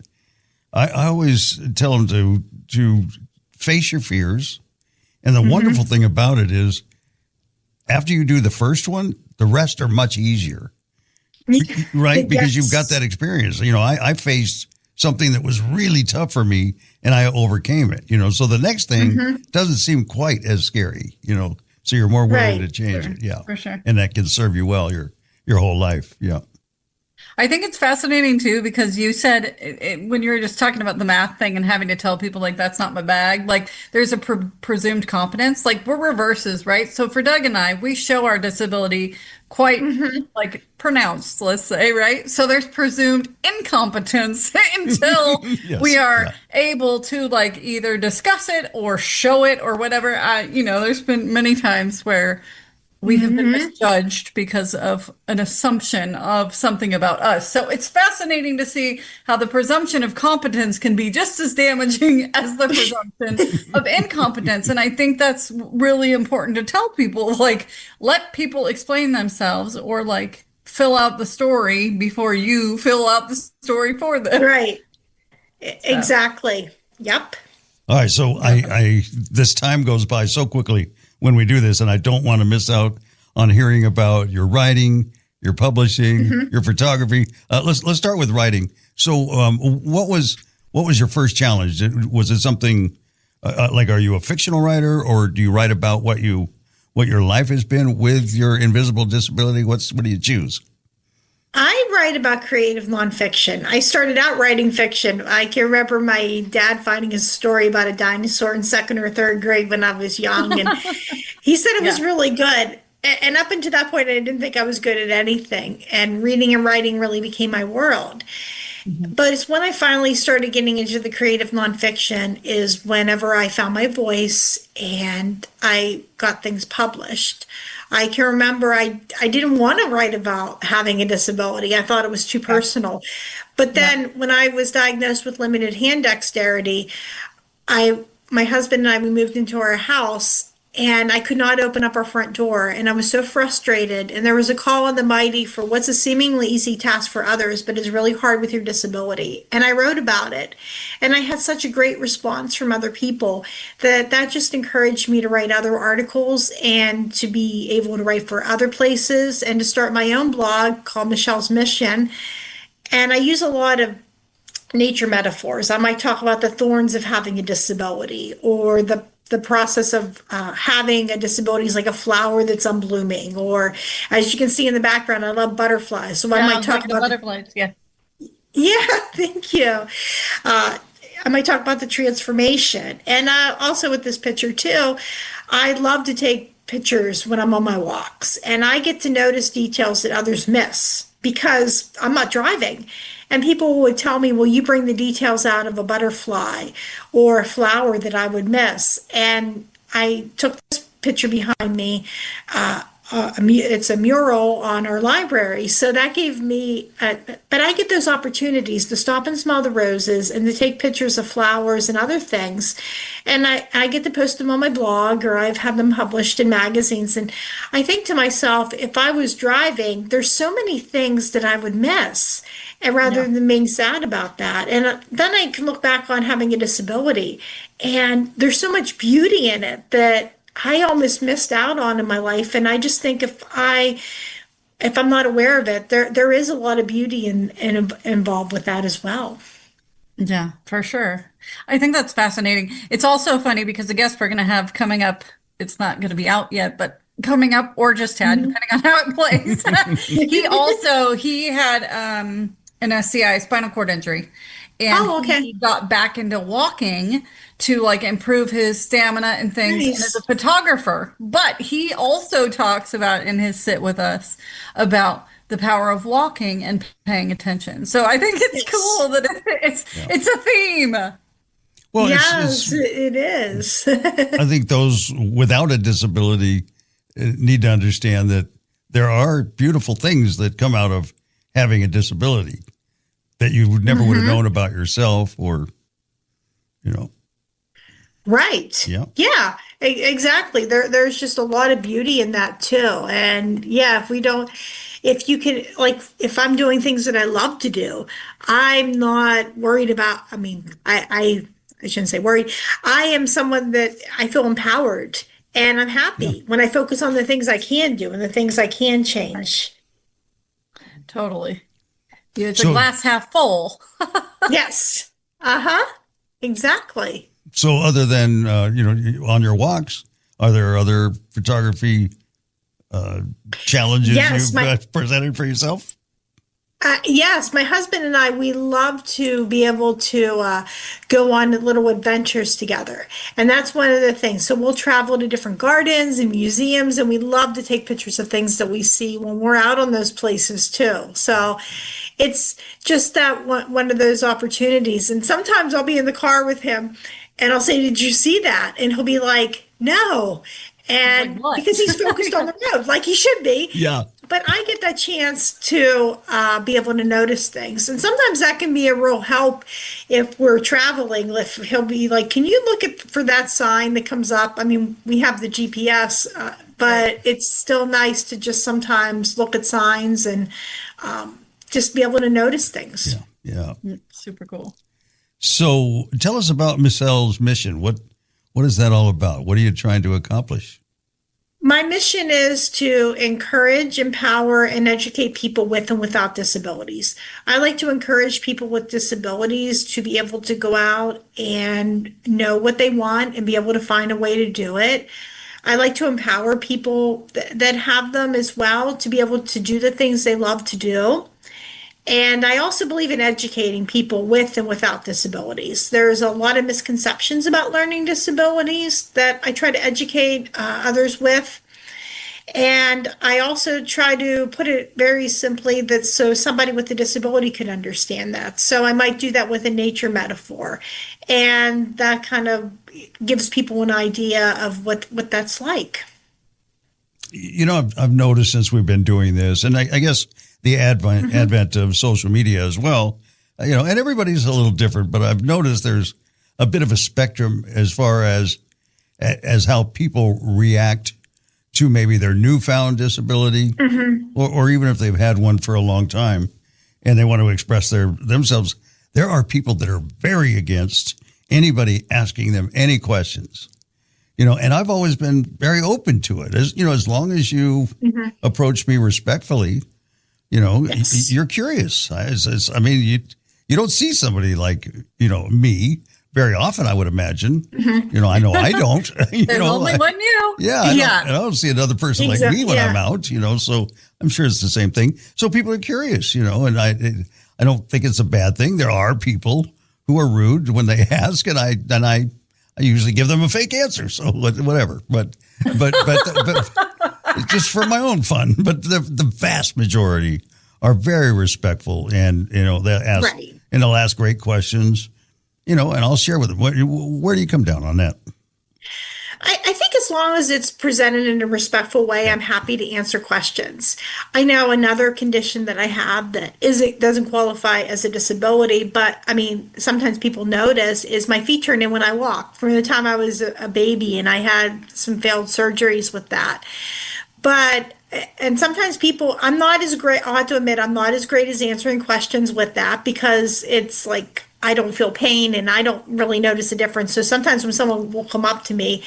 I always tell them to face your fears. And the wonderful thing about it is after you do the first one, the rest are much easier. Right? Because you've got that experience. You know, I faced something that was really tough for me and I overcame it, you know. So the next thing doesn't seem quite as scary, you know. So you're more willing to change it. Yeah. For sure. And that can serve you well your whole life. Yeah. I think it's fascinating too, because you said when you were just talking about the math thing and having to tell people like, that's not my bag, like there's a presumed competence, like we're reverses, right? So for Doug and I, we show our disability quite like pronounced, let's say, right? So there's presumed incompetence until Yes, we are able to like either discuss it or show it or whatever. You know, there's been many times where we have been misjudged because of an assumption of something about us. So it's fascinating to see how the presumption of competence can be just as damaging as the presumption of incompetence. And I think that's really important to tell people, like, let people explain themselves or like fill out the story before you fill out the story for them. Right. Exactly. Yep. All right. So I this time goes by so quickly when we do this, and I don't want to miss out on hearing about your writing, your publishing, your photography. Let's start with writing. So, what was your first challenge? Was it something like, are you a fictional writer, or do you write about what your life has been with your invisible disability? What do you choose? I write about creative nonfiction. I started out writing fiction. I can remember my dad finding a story about a dinosaur in second or third grade when I was young, and he said it was really good. And up until that point, I didn't think I was good at anything. And reading and writing really became my world. But it's when I finally started getting into the creative nonfiction is whenever I found my voice and I got things published. I can remember I didn't want to write about having a disability. I thought it was too personal. But then when I was diagnosed with limited hand dexterity, my husband and I, we moved into our house and I could not open up our front door. And I was so frustrated. And there was a call on the mighty for what's a seemingly easy task for others, but is really hard with your disability. And I wrote about it. And I had such a great response from other people that just encouraged me to write other articles and to be able to write for other places and to start my own blog called Michelle's Mission. And I use a lot of nature metaphors. I might talk about the thorns of having a disability, or the process of having a disability is like a flower that's unblooming, or as you can see in the background, I love butterflies. So I might talk about butterflies. Yeah, thank you. I might talk about the transformation, and also with this picture too, I love to take pictures when I'm on my walks, and I get to notice details that others miss because I'm not driving. And people would tell me, well, you bring the details out of a butterfly or a flower that I would miss. And I took this picture behind me. It's a mural on our library. So that gave me, but I get those opportunities to stop and smell the roses and to take pictures of flowers and other things. And I get to post them on my blog, or I've had them published in magazines. And I think to myself, if I was driving, there's so many things that I would miss. And rather than being sad about that. And then I can look back on having a disability, and there's so much beauty in it that I almost missed out on in my life. And I just think if I'm not aware of it, there is a lot of beauty involved with that as well. Yeah, for sure. I think that's fascinating. It's also funny because the guest we're going to have coming up, it's not going to be out yet, but coming up or just had, depending on how it plays. He had an SCI, spinal cord injury. and Oh, okay. he got back into walking to like improve his stamina and things, and is a Nice. photographer. But he also talks about in his sit with us about the power of walking and paying attention. So I think it's Yes. cool that it's a theme. Well, Yes, it is. I think those without a disability need to understand that there are beautiful things that come out of having a disability that you would never would have known about yourself, or, you know. Right. Yeah. Yeah, exactly. There's just a lot of beauty in that too. And yeah, if you can, like, if I'm doing things that I love to do, I'm not worried about, I mean, I shouldn't say worried. I am someone that I feel empowered and I'm Yeah. happy when I focus on the things I can do and the things I can change. Totally. Yeah, it's a So, glass half full. Yes. Uh-huh. Exactly. so other than, on your walks, are there other photography challenges Yes, you've presented for yourself? Yes, my husband and I, we love to be able to go on little adventures together. And that's one of the things. So we'll travel to different gardens and museums, and we love to take pictures of things that we see when we're out on those places too. So it's just that one of those opportunities. And sometimes I'll be in the car with him and I'll say, "Did you see that?" And he'll be like, "No." And Like what? because he's focused on the road, like he should be. Yeah. But I get that chance to be able to notice things. And sometimes that can be a real help if we're traveling. If he'll be like, "Can you look for that sign that comes up?" I mean, we have the GPS, but it's still nice to just sometimes look at signs and just be able to notice things. Yeah. Super cool. So tell us about Michelle's mission. What is that all about? What are you trying to accomplish? My mission is to encourage, empower, and educate people with and without disabilities. I like to encourage people with disabilities to be able to go out and know what they want and be able to find a way to do it. I like to empower people that have them as well to be able to do the things they love to do. And I also believe in educating people with and without disabilities. There's a lot of misconceptions about learning disabilities that I try to educate others with. And I also try to put it very simply that so somebody with a disability could understand that. So I might do that with a nature metaphor. And that kind of gives people an idea of what that's like. I've noticed since we've been doing this, and I guess the advent of social media as well, and everybody's a little different, but I've noticed there's a bit of a spectrum as far as how people react to maybe their newfound disability, or even if they've had one for a long time and they want to express themselves. There are people that are very against anybody asking them any questions. And I've always been very open to it. As long as you approach me respectfully, Yes. you're curious. I mean, you don't see somebody like, me very often, I would imagine. I know I don't. There's only one you. Yeah. I don't see another person like me when I'm out, so I'm sure it's the same thing. So people are curious, and I don't think it's a bad thing. There are people who are rude when they ask, and I usually give them a fake answer. So whatever, but just for my own fun. But the vast majority are very respectful, and they'll ask and they'll ask great questions. And I'll share with them. Where do you come down on that? I think as long as it's presented in a respectful way, I'm happy to answer questions. I know another condition that I have that doesn't qualify as a disability, but I mean, sometimes people notice is my feet turn in when I walk from the time I was a baby, and I had some failed surgeries with that. And sometimes I'm not as great, I'll have to admit, I'm not as great as answering questions with that because it's like, I don't feel pain and I don't really notice a difference. So sometimes when someone will come up to me,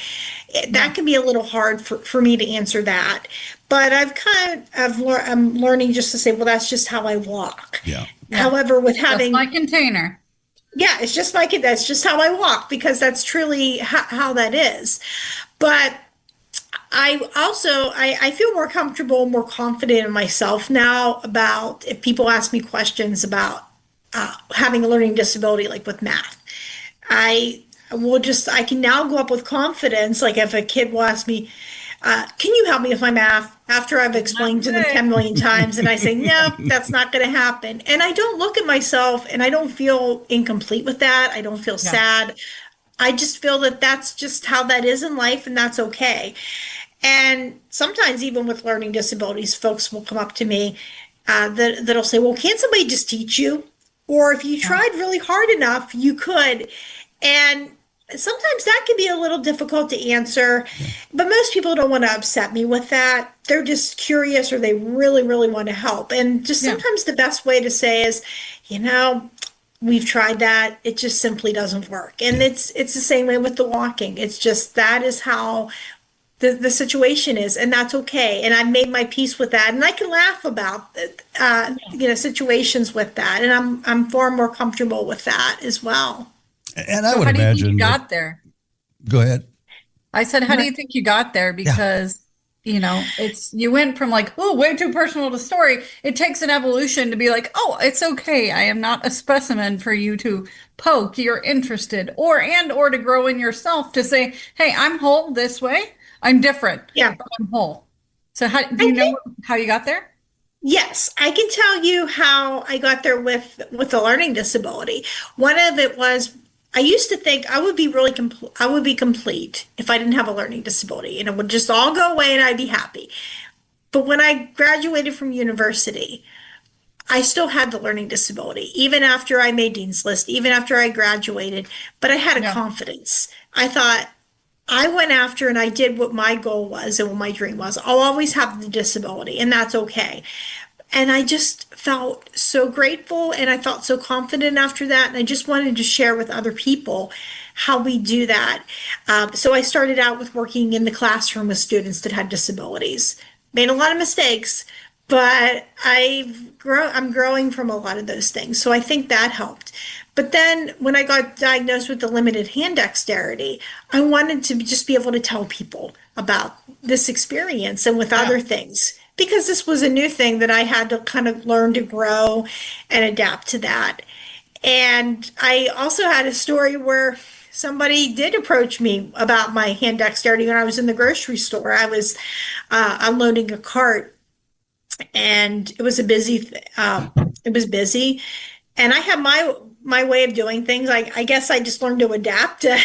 that can be a little hard for me to answer that. But I'm learning just to say, well, that's just how I walk. Yeah. However, with having That's my container. yeah, it's just like it. That's just how I walk because that's truly how that is. But I feel more comfortable, more confident in myself now about if people ask me questions about having a learning disability, like with math. I can now go up with confidence. Like if a kid will ask me, can you help me with my math? After I've explained to them 10 million times, and I say, no, that's not going to happen. And I don't look at myself and I don't feel incomplete with that. I don't feel sad. I just feel that that's just how that is in life, and that's okay. And sometimes, even with learning disabilities, folks will come up to me that'll say, well, can't somebody just teach you? Or if you tried really hard enough, you could. And sometimes that can be a little difficult to answer, but most people don't want to upset me with that. They're just curious, or they really, really want to help. And just sometimes the best way to say is, we've tried that. It just simply doesn't work. And it's the same way with the walking. It's just that is how the situation is, and that's okay. And I've made my peace with that, and I can laugh about situations with that, and I'm far more comfortable with that as well. And I would imagine. How do you think you got there? Go ahead. I said, how do you think you got there? Because you went from like, oh, way too personal to story. It takes an evolution to be like, oh, it's okay. I am not a specimen for you to poke. You're interested, or to grow in yourself to say, hey, I'm whole this way. I'm different. Yeah, but I'm whole. So do you know how you got there? Yes, I can tell you how I got there with a learning disability. One of it was, I used to think I would be complete if I didn't have a learning disability, and it would just all go away and I'd be happy. But when I graduated from university, I still had the learning disability, even after I made Dean's List, even after I graduated. But I had a confidence. I thought, I went after and I did what my goal was and what my dream was. I'll always have the disability, and that's okay. And I just felt so grateful, and I felt so confident after that. And I just wanted to share with other people how we do that. So I started out with working in the classroom with students that had disabilities. Made a lot of mistakes, but I'm growing from a lot of those things. So I think that helped. But then when I got diagnosed with the limited hand dexterity, I wanted to just be able to tell people about this experience and with other things, because this was a new thing that I had to kind of learn to grow and adapt to that. And I also had a story where somebody did approach me about my hand dexterity when I was in the grocery store. I was unloading a cart, and it was busy, and I had my way of doing things. I guess I just learned to adapt to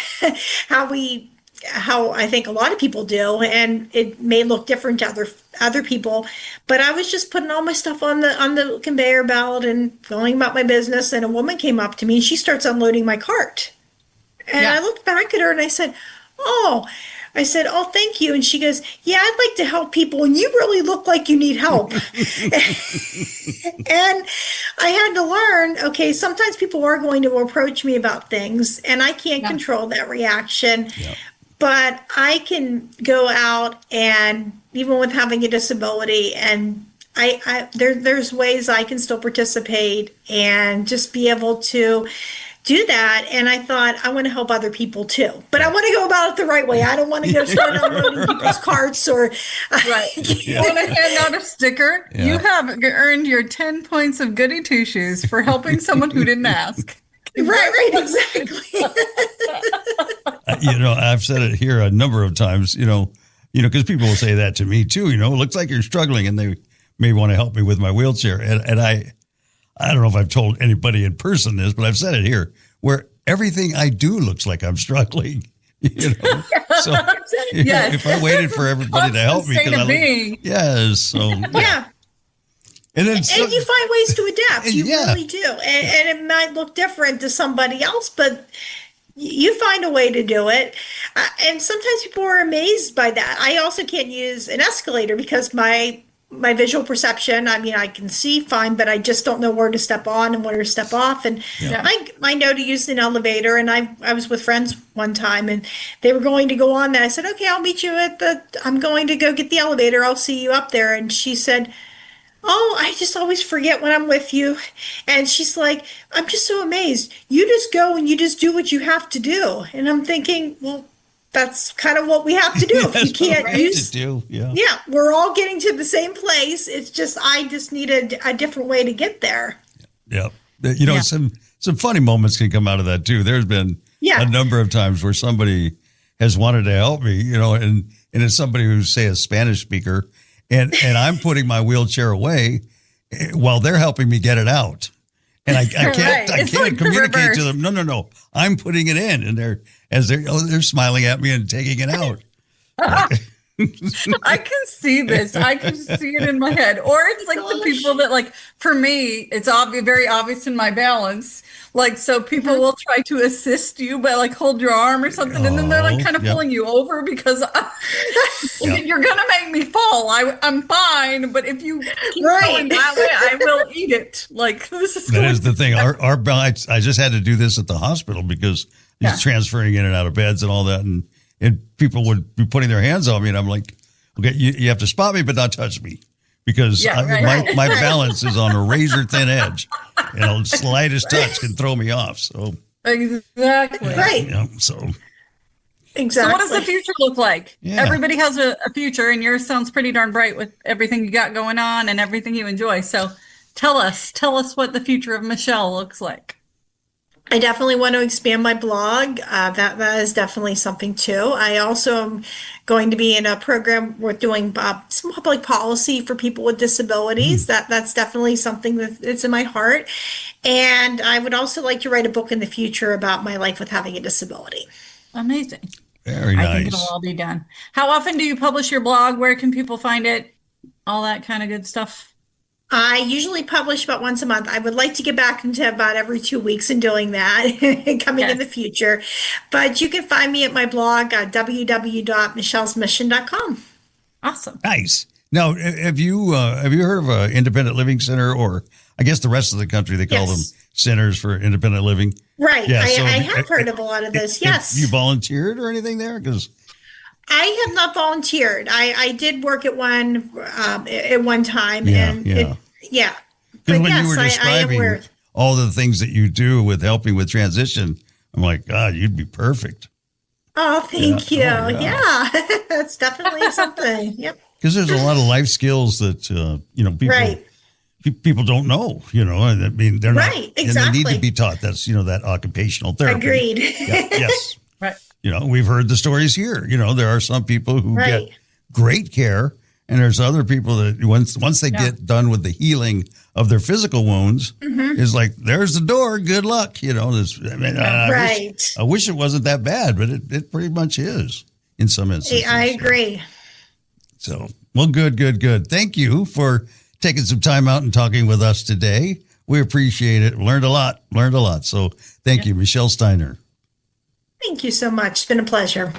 how I think a lot of people do, and it may look different to other people. But I was just putting all my stuff on the conveyor belt and going about my business, and a woman came up to me and she starts unloading my cart. And I looked back at her and I said, oh, thank you. And she goes, yeah, I'd like to help people, and you really look like you need help. And I had to learn, okay, sometimes people are going to approach me about things, and I can't control that reaction. Yeah. But I can go out, and even with having a disability, and there's ways I can still participate and just be able to do that. And I thought, I want to help other people too, but I want to go about it the right way. I don't want to go start unloading people's carts or want to hand out a sticker. Yeah. You have earned your 10 points of goody two shoes for helping someone who didn't ask. Right, exactly. I've said it here a number of times, because people will say that to me too, it looks like you're struggling, and they may want to help me with my wheelchair. And I don't know if I've told anybody in person this, but I've said it here, where everything I do looks like I'm struggling. So if I waited for everybody to help me, And then you find ways to adapt. You really do. And it might look different to somebody else, but you find a way to do it. And sometimes people are amazed by that. I also can't use an escalator because my visual perception, I can see fine, but I just don't know where to step on and where to step off. And I know to use an elevator. And I was with friends one time, and they were going to go on that. I said, okay, I'll meet you I'm going to go get the elevator. I'll see you up there. And she said, oh, I just always forget when I'm with you. And she's like, I'm just so amazed. You just go and you just do what you have to do. And I'm thinking, well, that's kind of what we have to do. If you can't use, we're all getting to the same place. It's just, I just need a different way to get there. Yep. Yeah. some funny moments can come out of that too. There's been a number of times where somebody has wanted to help me, and it's somebody who's, say, a Spanish speaker, and I'm putting my wheelchair away while they're helping me get it out. And I can't like communicate to them. No. I'm putting it in, and they're smiling at me and taking it out. I can see this. I can see it in my head. Or it's like the people that, like, for me, it's very obvious in my balance. Like, so people will try to assist you, but like hold your arm or something, and then they're like kind of pulling you over because you're gonna make me fall. I'm fine, but if you keep going that way, I will eat it. Like, this is the thing. Our balance. I just had to do this at the hospital because he's transferring in and out of beds and all that, and people would be putting their hands on me, and I'm like, okay, you have to spot me, but not touch me, because my balance is on a razor thin edge, and the slightest touch can throw me off. So exactly So what does the future look like? Everybody has a future, and yours sounds pretty darn bright with everything you got going on and everything you enjoy. So tell us what the future of Michelle looks like. I definitely want to expand my blog. That is definitely something too. I also am going to be in a program we're doing some public policy for people with disabilities. That's definitely something that's in my heart. And I would also like to write a book in the future about my life with having a disability. Amazing. Very nice. I think it'll all be done. How often do you publish your blog? Where can people find it? All that kind of good stuff. I usually publish about once a month. I would like to get back into about every 2 weeks and doing that coming in the future. But you can find me at my blog, www.michellesmission.com. Awesome. Nice. Now, have you heard of an independent living center, or I guess the rest of the country, they call them centers for independent living? Right. Yeah, I have heard of a lot of this. Yes. Have you volunteered or anything there? Because I have not volunteered. I did work at one time, Because when you were describing all the things that you do with helping with transition, I'm like, God, you'd be perfect. Oh, thank you. Yeah, that's definitely something. Yep. Because there's a lot of life skills that people don't know. I mean, they're not, exactly. And they need to be taught. That's that occupational therapy. Agreed. Yes. Right. We've heard the stories here. There are some people who get great care, and there's other people that once they get done with the healing of their physical wounds, is like, there's the door. Good luck. I wish it wasn't that bad, but it pretty much is in some instances. I agree. So, well, good. Thank you for taking some time out and talking with us today. We appreciate it. Learned a lot. So thank you, Michelle Steiner. Thank you so much. It's been a pleasure.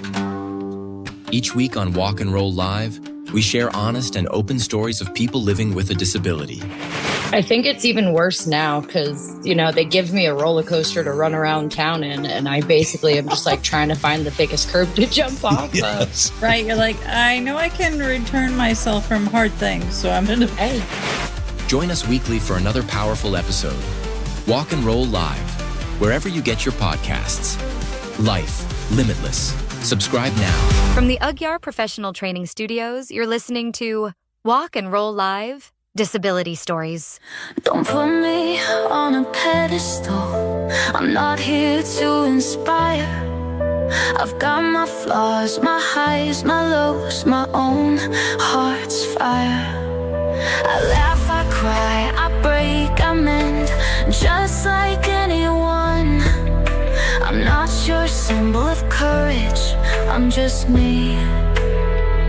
Each week on Walk and Roll Live, we share honest and open stories of people living with a disability. I think it's even worse now because, they give me a roller coaster to run around town in, and I basically am just like trying to find the biggest curb to jump off of. Right. You're like, I know I can return myself from hard things, so I'm going to. Join us weekly for another powerful episode. Walk and Roll Live, wherever you get your podcasts. Life limitless. Subscribe now. From the Ugyar Professional Training Studios, you're listening to Walk and Roll Live, Disability Stories. Don't put me on a pedestal. I'm not here to inspire. I've got my flaws, my highs, my lows, my own heart's fire. I laugh, I cry, I break, I mend, just like anyone. I'm not your symbol of courage, I'm just me,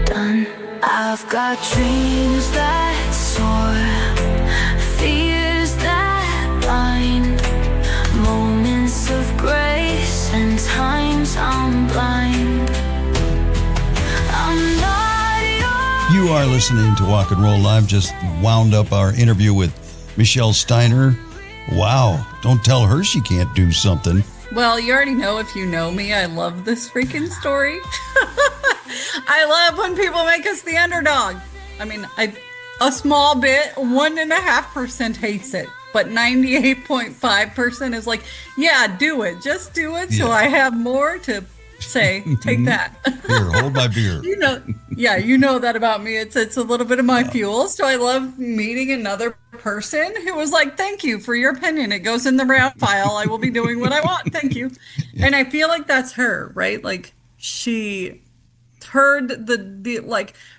done. I've got dreams that soar, fears that bind, moments of grace and times I'm blind. I'm not your... You are listening to Walk and Roll Live. Just wound up our interview with Michelle Steiner. Wow, don't tell her she can't do something. Well, you already know, if you know me, I love this freaking story. I love when people make us the underdog. I mean, a small bit, 1.5% hates it, but 98.5% is like, yeah, do it. Just do it. So I have more to say. Take that. Here, hold my beer. You know that about me. It's a little bit of my fuel. So I love meeting another person who was like, thank you for your opinion. It goes in the round file. I will be doing what I want. Thank you. And I feel like that's her, right? Like she heard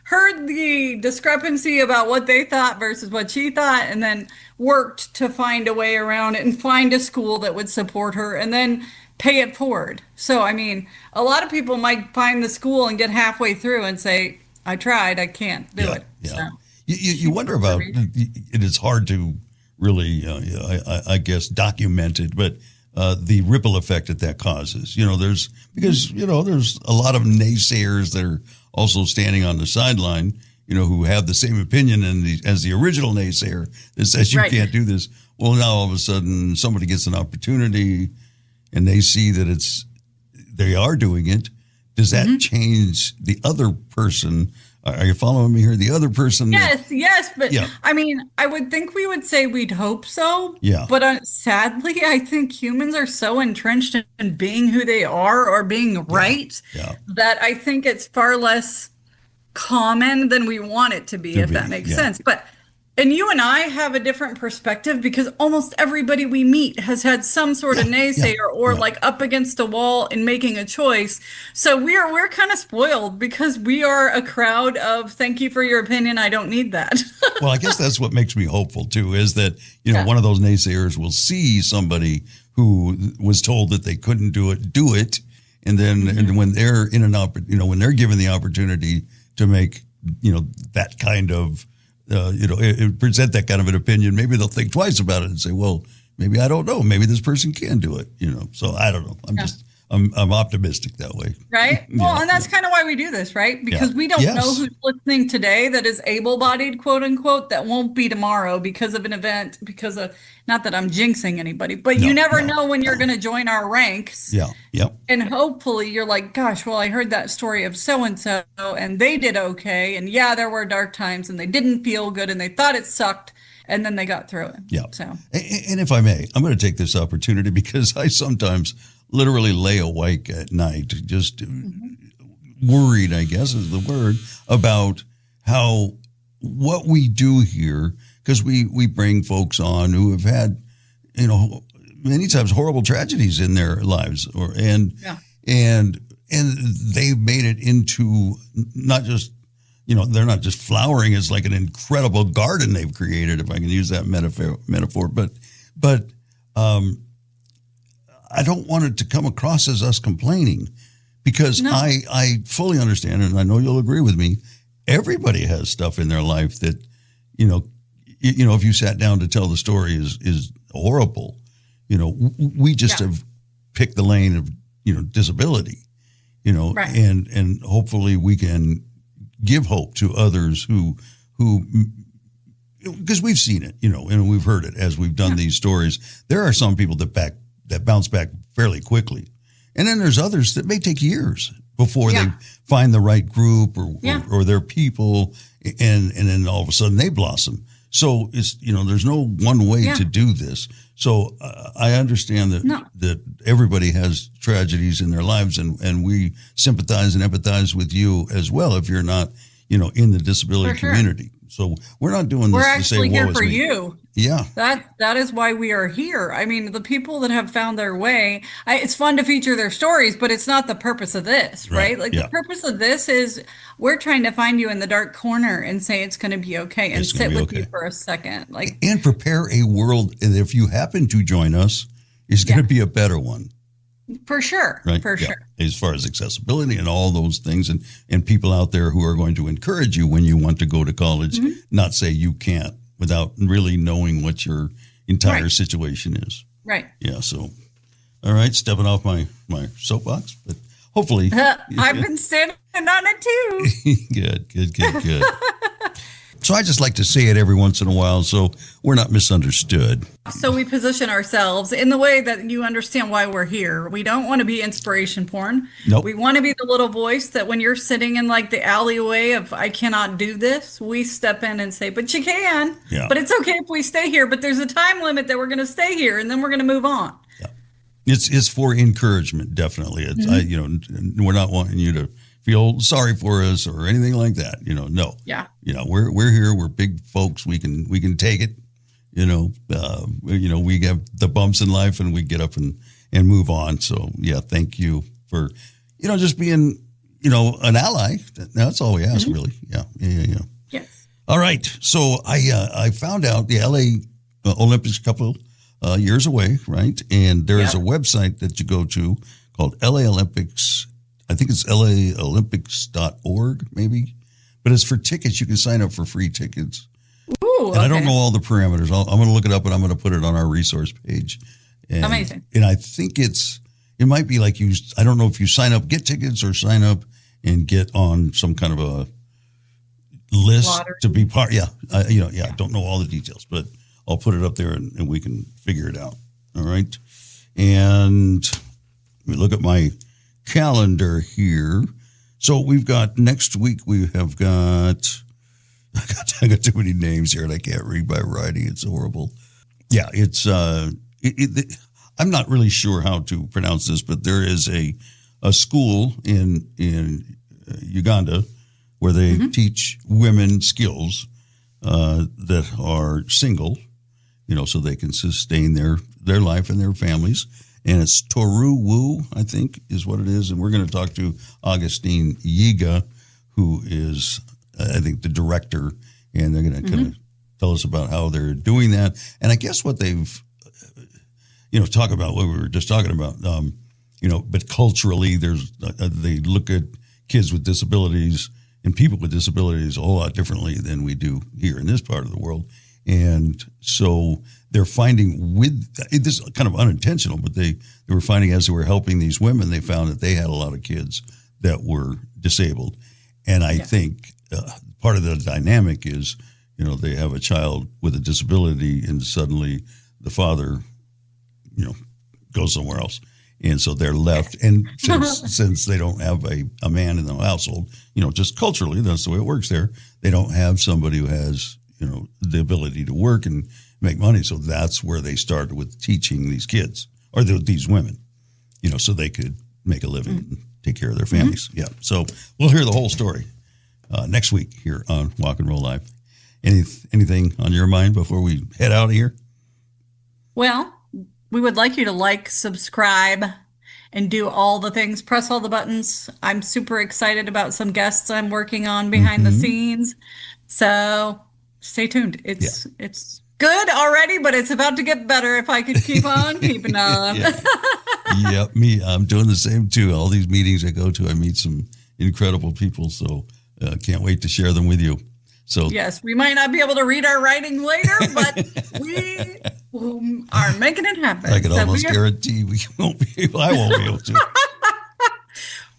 heard the discrepancy about what they thought versus what she thought, and then worked to find a way around it and find a school that would support her and then pay it forward. So, I mean, a lot of people might find the school and get halfway through and say, I tried, I can't do it. Yeah. So, you wonder about it. Is hard to really, I guess, document it, but the ripple effect that causes. There's a lot of naysayers that are also standing on the sideline, who have the same opinion as the original naysayer that says you can't do this. Well, now all of a sudden somebody gets an opportunity and they see that they are doing it. Does that change the other person? Are you following me here? The other person. Yes. But I mean, I would think we would say we'd hope so. Yeah. But sadly, I think humans are so entrenched in being who they are or being right that I think it's far less common than we want it to be, if that makes sense. And you and I have a different perspective because almost everybody we meet has had some sort of naysayer or like up against a wall in making a choice. So we're kind of spoiled because we are a crowd of thank you for your opinion. I don't need that. Well, I guess that's what makes me hopeful too, is that, one of those naysayers will see somebody who was told that they couldn't do it. And then and when they're in when they're given the opportunity to make, that kind of, present that kind of an opinion, maybe they'll think twice about it and say, well, maybe I don't know. Maybe this person can do it, So I don't know. I'm optimistic that way. Right. Well, and that's kind of why we do this, right? Because we don't know who's listening today that is able-bodied, quote unquote, that won't be tomorrow because of an event, because of, not that I'm jinxing anybody, but you never know when you're going to join our ranks. Yeah. Yep. And hopefully you're like, gosh, well, I heard that story of so-and-so and they did okay. And there were dark times and they didn't feel good and they thought it sucked. And then they got through it. Yeah. So, and if I may, I'm going to take this opportunity because I sometimes literally lay awake at night, just worried, I guess is the word, about what we do here, because we bring folks on who have had, many times horrible tragedies in their lives, and they've made it into not just, they're not just flowering as like an incredible garden they've created, if I can use that metaphor, but I don't want it to come across as us complaining, because I fully understand, and I know you'll agree with me, everybody has stuff in their life that, if you sat down to tell the story is horrible. We just have picked the lane of, disability, and hopefully we can give hope to others who, because we've seen it, and we've heard it as we've done these stories. There are some people that bounce back fairly quickly. And then there's others that may take years before they find the right group or their people. And then all of a sudden they blossom. So it's, there's no one way to do this. So I understand that everybody has tragedies in their lives, and we sympathize and empathize with you as well if you're not, in the disability community. So we're not doing this to say, we're actually here for me. you. Yeah. That is why we are here. I mean, the people that have found their way, it's fun to feature their stories, but it's not the purpose of this, right? Like the purpose of this is we're trying to find you in the dark corner and say it's going to be okay and sit with you for a second. And prepare a world that if you happen to join us, is going to be a better one. For sure. Right? For sure. As far as accessibility and all those things, and people out there who are going to encourage you when you want to go to college, not say you can't without really knowing what your entire situation is. Right. Yeah. So, all right, stepping off my soapbox, but hopefully. I've been standing on it too. Good. So I just like to say it every once in a while so we're not misunderstood. So we position ourselves in the way that you understand why we're here. We don't want to be inspiration porn. Nope. We want to be the little voice that when you're sitting in like the alleyway of I cannot do this, we step in and say, but you can. Yeah. But it's okay if we stay here. But there's a time limit that we're going to stay here and then we're going to move on. Yeah. It's for encouragement, definitely. It's we're not wanting you to feel sorry for us or anything like that. No. Yeah. We're here. We're big folks. We can take it, We have the bumps in life and we get up and move on. So yeah, thank you for, just being, an ally. That's all we ask, really. Yeah. Yes. All right. So I found out the LA Olympics a couple years away, right? And there is a website that you go to called LA Olympics. I think it's laolympics.org, maybe. But it's for tickets. You can sign up for free tickets. Ooh, and I don't know all the parameters. I'm going to look it up and I'm going to put it on our resource page. And, amazing. And I think it might be like I don't know if you sign up, get tickets, or sign up and get on some kind of a list to be part. Yeah. I don't know all the details, but I'll put it up there and we can figure it out. All right. And let me look at my calendar here. So we've got next week, I got too many names here and I can't read my writing. It's horrible. Yeah, it's, I'm not really sure how to pronounce this, but there is a school in Uganda where they teach women skills that are single, so they can sustain their life and their families. And it's Toru Wu, I think, is what it is. And we're going to talk to Augustine Yiga, who is, I think, the director. And they're going to kind of tell us about how they're doing that. And I guess what they've, talk about what we were just talking about, but culturally, they look at kids with disabilities and people with disabilities a whole lot differently than we do here in this part of the world. And so they're finding this is kind of unintentional, but they were finding as they were helping these women, they found that they had a lot of kids that were disabled. And I think part of the dynamic is, they have a child with a disability and suddenly the father, goes somewhere else. And so they're left. And since they don't have a man in the household, just culturally, that's the way it works there. They don't have somebody who has, the ability to work and make money. So that's where they started with teaching these kids or these women, so they could make a living and take care of their families. Yeah. So we'll hear the whole story next week here on Walk and Roll Live. Anything on your mind before we head out of here? Well, we would like you to like, subscribe, and do all the things, press all the buttons. I'm super excited about some guests I'm working on behind the scenes. So stay tuned. It's good already, but it's about to get better if I could keep on keeping on. Yep, I'm doing the same too. All these meetings I go to, I meet some incredible people. So can't wait to share them with you. So yes, we might not be able to read our writing later, but we are making it happen. I can almost guarantee I won't be able to.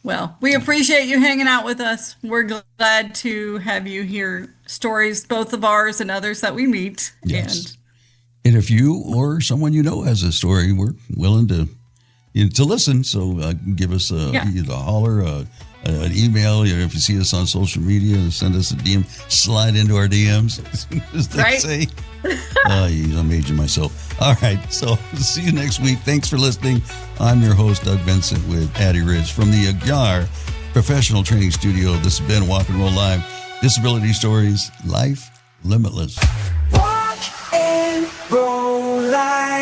Well, we appreciate you hanging out with us. We're glad to have you hear stories, both of ours and others that we meet. Yes. And if you or someone has a story, we're willing to listen. So give us a holler, an email. If you see us on social media, send us a DM. Slide into our DMs, as they say. I'm aging myself. All right, so see you next week. Thanks for listening. I'm your host, Doug Vincent, with Addie Rich from the Agyar Professional Training Studio. This has been Walk and Roll Live. Disability Stories, Life Limitless. Walk and Roll Live.